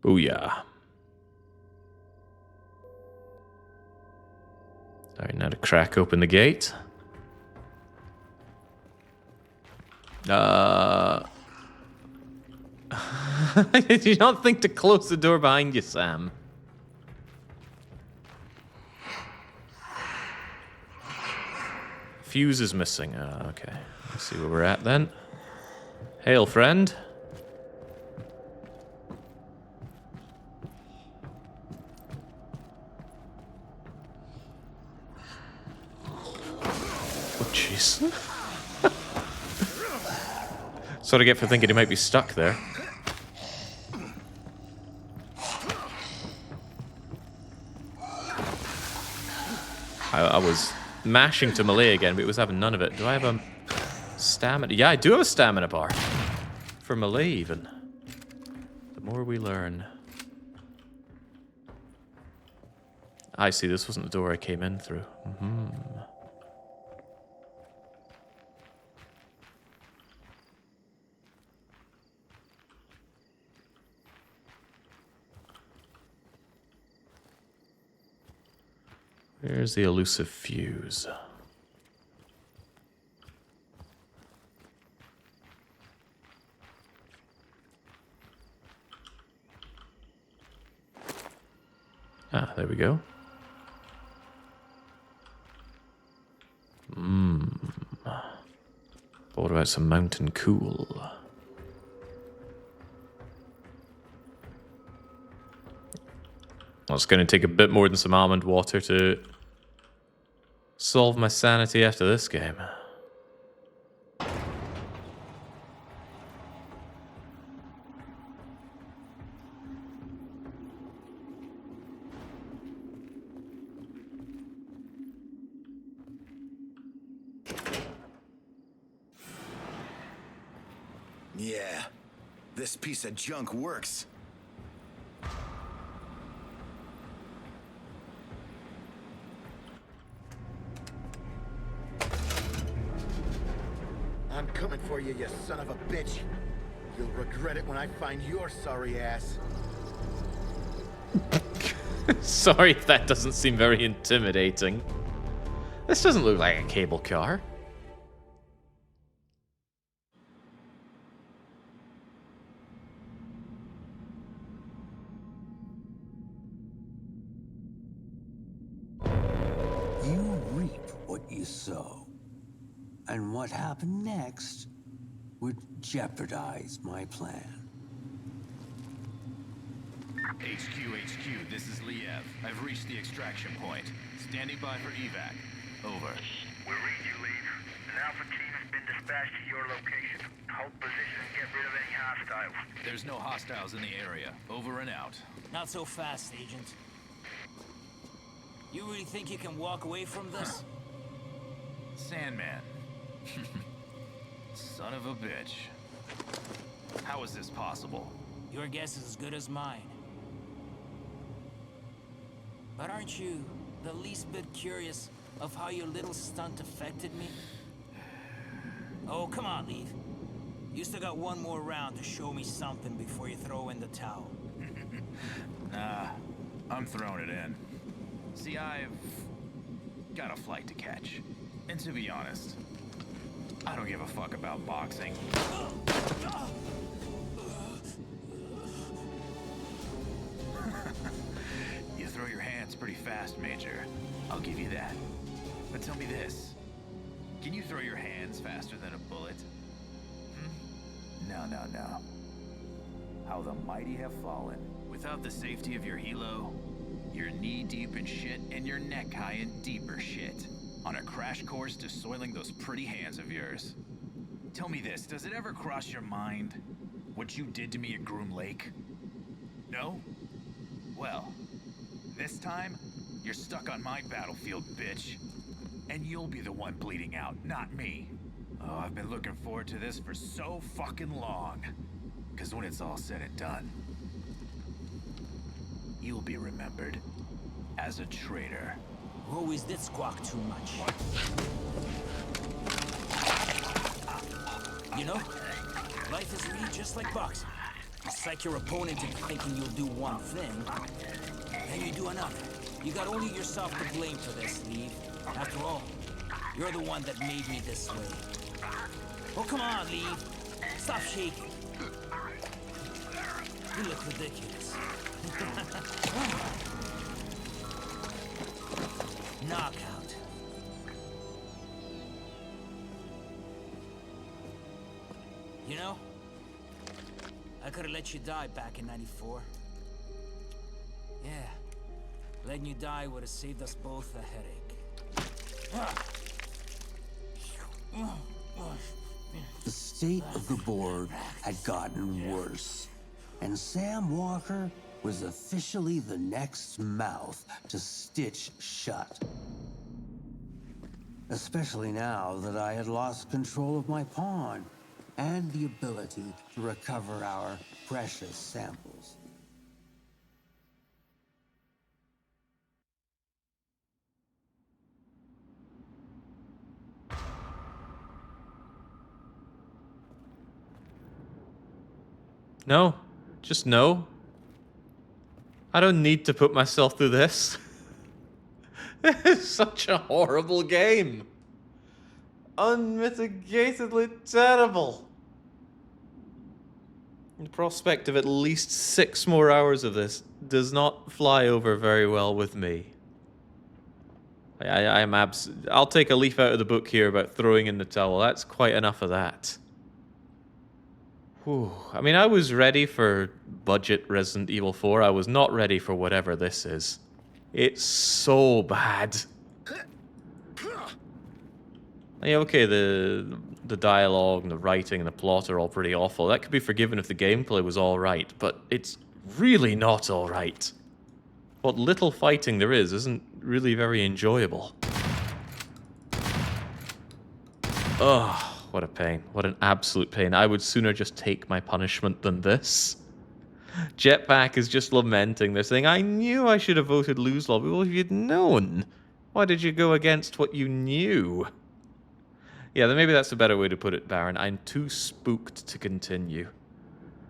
Booyah. Alright, now to crack open the gate. Did you not think to close the door behind you, Sam? Fuse is missing. Okay. Let's see where we're at then. Hail, friend. Oh, jeez. Sort of get for thinking he might be stuck there. I was mashing to melee again, but it was having none of it. Do I have a stamina? Yeah, I do have a stamina bar. For melee, even. The more we learn. I see, this wasn't the door I came in through. Where's the elusive fuse? Ah, there we go. What about some mountain cool? Well, it's going to take a bit more than some almond water to solve my sanity after this game. Yeah, this piece of junk works. I'm coming for you, you son of a bitch. You'll regret it when I find your sorry ass. Sorry if that doesn't seem very intimidating. This doesn't look like a cable car. You reap what you sow. And what happened next would jeopardize my plan. HQ, this is Liev. I've reached the extraction point. Standing by for evac. Over. We read you, Leave. An Alpha team has been dispatched to your location. Hold position and get rid of any hostiles. There's no hostiles in the area. Over and out. Not so fast, Agent. You really think you can walk away from this? Sandman. Son of a bitch. How is this possible? Your guess is as good as mine. But aren't you the least bit curious of how your little stunt affected me? Oh, come on, Leave. You still got one more round to show me something before you throw in the towel. Nah, I'm throwing it in. See, I've got a flight to catch. And to be honest, I don't give a fuck about boxing. You throw your hands pretty fast, Major. I'll give you that. But tell me this. Can you throw your hands faster than a bullet? No. How the mighty have fallen. Without the safety of your helo, you're knee-deep in shit and you're neck-high in deeper shit. On a crash course to soiling those pretty hands of yours. Tell me this, does it ever cross your mind what you did to me at Groom Lake? No? Well, this time, you're stuck on my battlefield, bitch. And you'll be the one bleeding out, not me. Oh, I've been looking forward to this for so fucking long. Because when it's all said and done, you'll be remembered as a traitor. You always did squawk too much. You know, life is really just like boxing. You psych your opponent into thinking you'll do one thing, then you do another. You got only yourself to blame for this, Leave. After all, you're the one that made me this way. Oh, come on, Leave. Stop shaking. You look ridiculous. Knockout. You know, I could have let you die back in '94. Yeah, letting you die would have saved us both a headache. The state of the board had gotten worse, and Sam Walker was officially the next mouth to stitch shut. Especially now that I had lost control of my pawn and the ability to recover our precious samples. No. Just no. I don't need to put myself through this. It's such a horrible game. Unmitigatedly terrible. The prospect of at least 6 more hours of this does not fly over very well with me. I'll take a leaf out of the book here about throwing in the towel. That's quite enough of that. Whew. I mean, I was ready for budget Resident Evil 4. I was not ready for whatever this is. It's so bad. Yeah, okay, the dialogue and the writing and the plot are all pretty awful. That could be forgiven if the gameplay was alright, but it's really not alright. What little fighting there is isn't really very enjoyable. Ugh. What a pain. What an absolute pain. I would sooner just take my punishment than this. Jetpack is just lamenting. They're saying, I knew I should have voted lose lobby. Well, if you'd known, why did you go against what you knew? Yeah, then maybe that's a better way to put it, Baron. I'm too spooked to continue.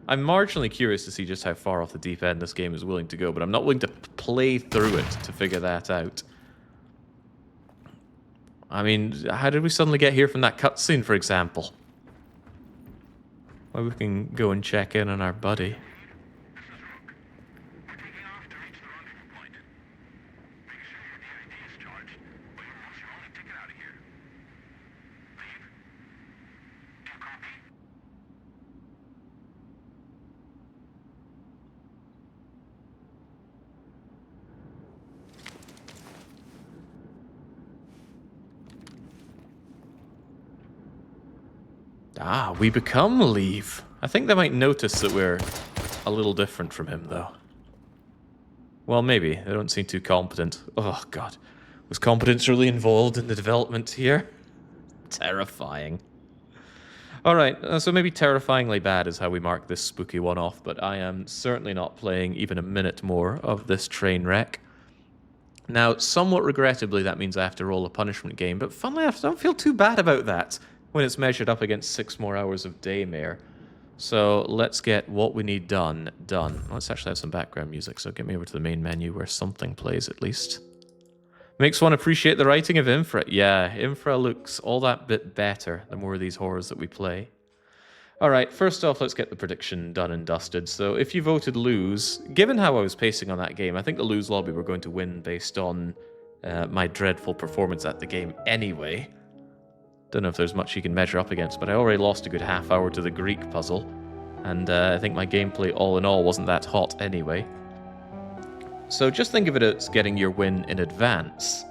I'm marginally curious to see just how far off the deep end this game is willing to go, but I'm not willing to play through it to figure that out. I mean, how did we suddenly get here from that cutscene, for example? Well, we can go and check in on our buddy. Ah, we become Leave. I think they might notice that we're a little different from him, though. Well, maybe. They don't seem too competent. Oh, God. Was competence really involved in the development here? Terrifying. Alright, so maybe terrifyingly bad is how we mark this spooky one off, but I am certainly not playing even a minute more of this train wreck. Now, somewhat regrettably, that means I have to roll a punishment game, but funnily enough, I don't feel too bad about that when it's measured up against 6 more hours of Daymare. So let's get what we need done. Let's actually have some background music, so get me over to the main menu where something plays at least. Makes one appreciate the writing of Infra. Yeah, Infra looks all that bit better the more of these horrors that we play. Alright, first off, let's get the prediction done and dusted. So if you voted lose, given how I was pacing on that game, I think the lose lobby were going to win based on my dreadful performance at the game anyway. Don't know if there's much you can measure up against, but I already lost a good half hour to the Greek puzzle, and I think my gameplay all in all wasn't that hot anyway. So just think of it as getting your win in advance.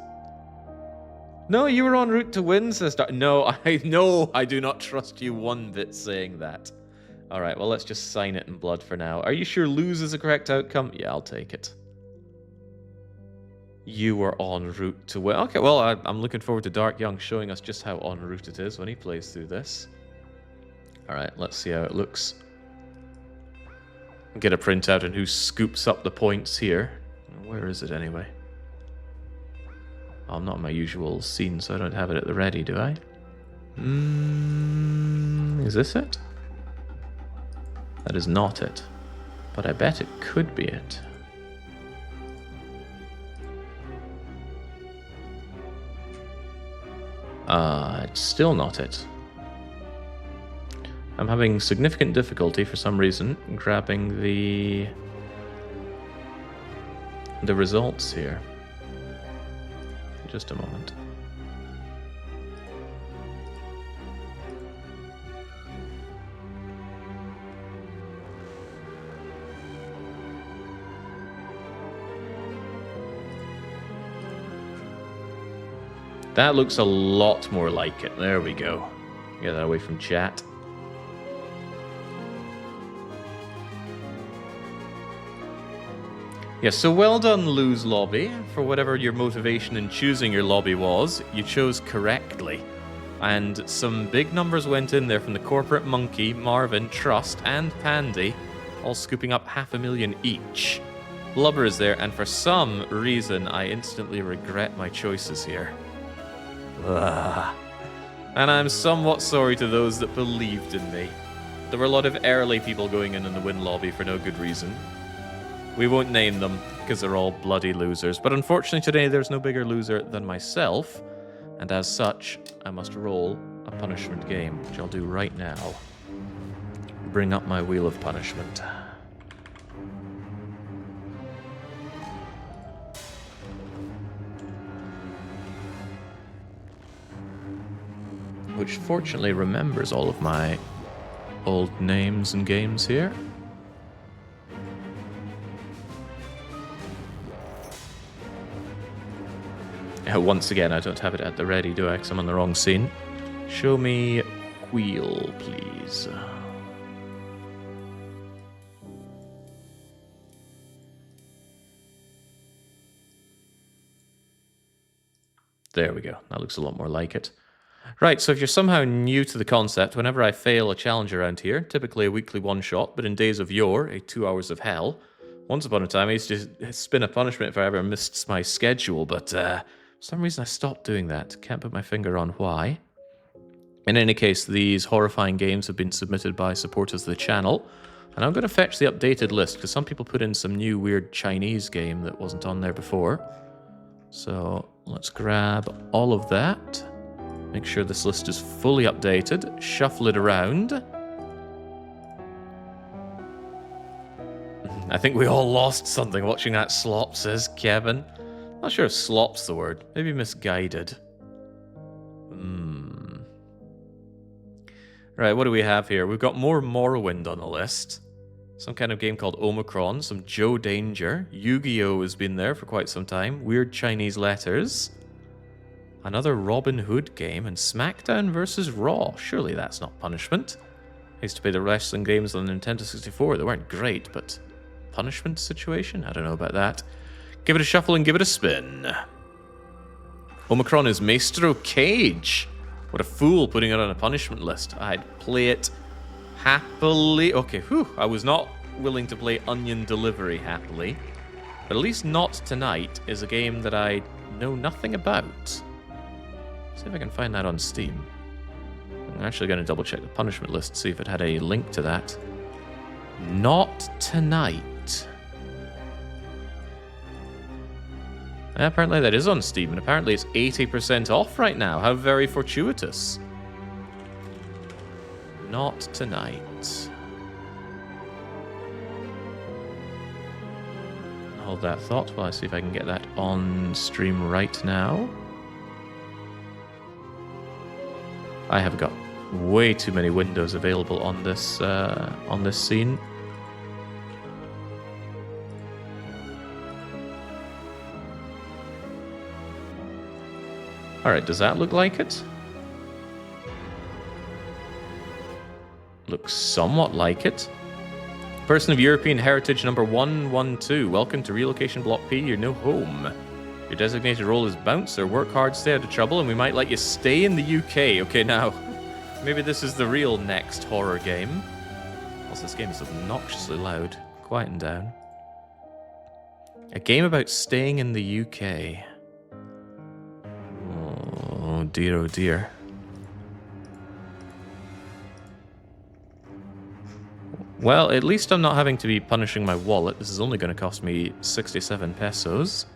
No, you were en route to win, sister. No, I do not trust you one bit saying that. All right, well, let's just sign it in blood for now. Are you sure lose is the correct outcome? Yeah, I'll take it. You were en route to win. Okay, well, I'm looking forward to Dark Young showing us just how en route it is when he plays through this. All right, let's see how it looks. Get a printout and who scoops up the points here. Where is it anyway? Oh, I'm not in my usual scene, so I don't have it at the ready, do I? Is this it? That is not it. But I bet it could be it. It's still not it. I'm having significant difficulty for some reason grabbing the results here. Just a moment. That looks a lot more like it. There we go. Get that away from chat. Yeah, so well done, Lose Lobby, for whatever your motivation in choosing your lobby was. You chose correctly. And some big numbers went in there from the Corporate Monkey, Marvin, Trust, and Pandy, all scooping up 500,000 each. Blubber is there, and for some reason, I instantly regret my choices here. Ugh. And I'm somewhat sorry to those that believed in me. There were a lot of early people going in the win lobby for no good reason. We won't name them, because they're all bloody losers. But unfortunately today there's no bigger loser than myself, and as such, I must roll a punishment game, which I'll do right now. Bring up my wheel of punishment. Which fortunately remembers all of my old names and games here. Once again, I don't have it at the ready, do I? Because I'm on the wrong scene. Show me wheel, please. There we go. That looks a lot more like it. Right, so if you're somehow new to the concept, whenever I fail a challenge around here, typically a weekly one-shot, but in days of yore, a 2 hours of hell. Once upon a time, I used to spin a punishment if I ever missed my schedule, but for some reason I stopped doing that. Can't put my finger on why. In any case, these horrifying games have been submitted by supporters of the channel, and I'm going to fetch the updated list, because some people put in some new weird Chinese game that wasn't on there before. So let's grab all of that. Make sure this list is fully updated. Shuffle it around. I think we all lost something watching that slop, says Kevin. Not sure if slop's the word. Maybe misguided. Right, what do we have here? We've got more Morrowind on the list. Some kind of game called Omicron. Some Joe Danger. Yu-Gi-Oh! Has been there for quite some time. Weird Chinese letters. Another Robin Hood game, and SmackDown vs. Raw. Surely that's not punishment. I used to play the wrestling games on the Nintendo 64. They weren't great, but punishment situation? I don't know about that. Give it a shuffle and give it a spin. Omicron is Maestro Cage. What a fool putting it on a punishment list. I'd play it happily. Okay, whew. I was not willing to play Onion Delivery happily. But at least Not Tonight is a game that I know nothing about. See if I can find that on Steam. I'm actually going to double check the punishment list, see if it had a link to that. Not Tonight. Yeah, apparently that is on Steam, and apparently it's 80% off right now. How very fortuitous. Not Tonight. Hold that thought while I see if I can get that on stream right now. I have got way too many windows available on this scene. Alright, does that look like it? Looks somewhat like it. Person of European heritage number 112. Welcome to Relocation Block P, your new home. Your designated role is bouncer. Work hard, stay out of trouble, and we might let you stay in the UK. Okay, now, maybe this is the real next horror game. Also, this game is obnoxiously loud. Quieten down. A game about staying in the UK. Oh dear, oh dear. Well, at least I'm not having to be punishing my wallet. This is only going to cost me 67 pesos.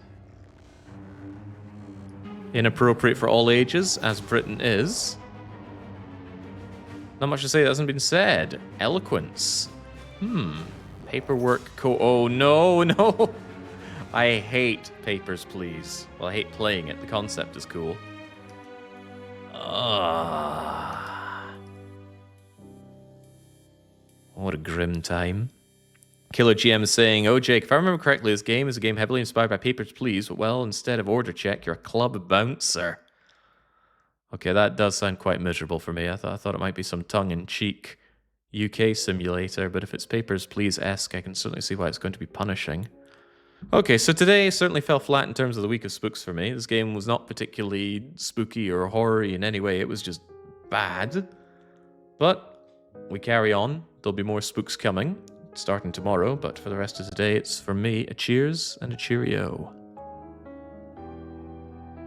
Inappropriate for all ages, as Britain is. Not much to say that hasn't been said. Eloquence. Paperwork oh, no, no. I hate Papers, Please. Well, I hate playing it. The concept is cool. What a grim time. Killer GM is saying, oh, Jake, if I remember correctly, this game is a game heavily inspired by Papers, Please, but, well, instead of order check, you're a club bouncer. Okay, that does sound quite miserable for me. I thought it might be some tongue-in-cheek UK simulator, but if it's Papers, Please-esque, I can certainly see why it's going to be punishing. Okay, so today certainly fell flat in terms of the week of spooks for me. This game was not particularly spooky or horror-y in any way. It was just bad. But we carry on. There'll be more spooks coming, starting tomorrow, but for the rest of today, it's from me a cheers and a cheerio.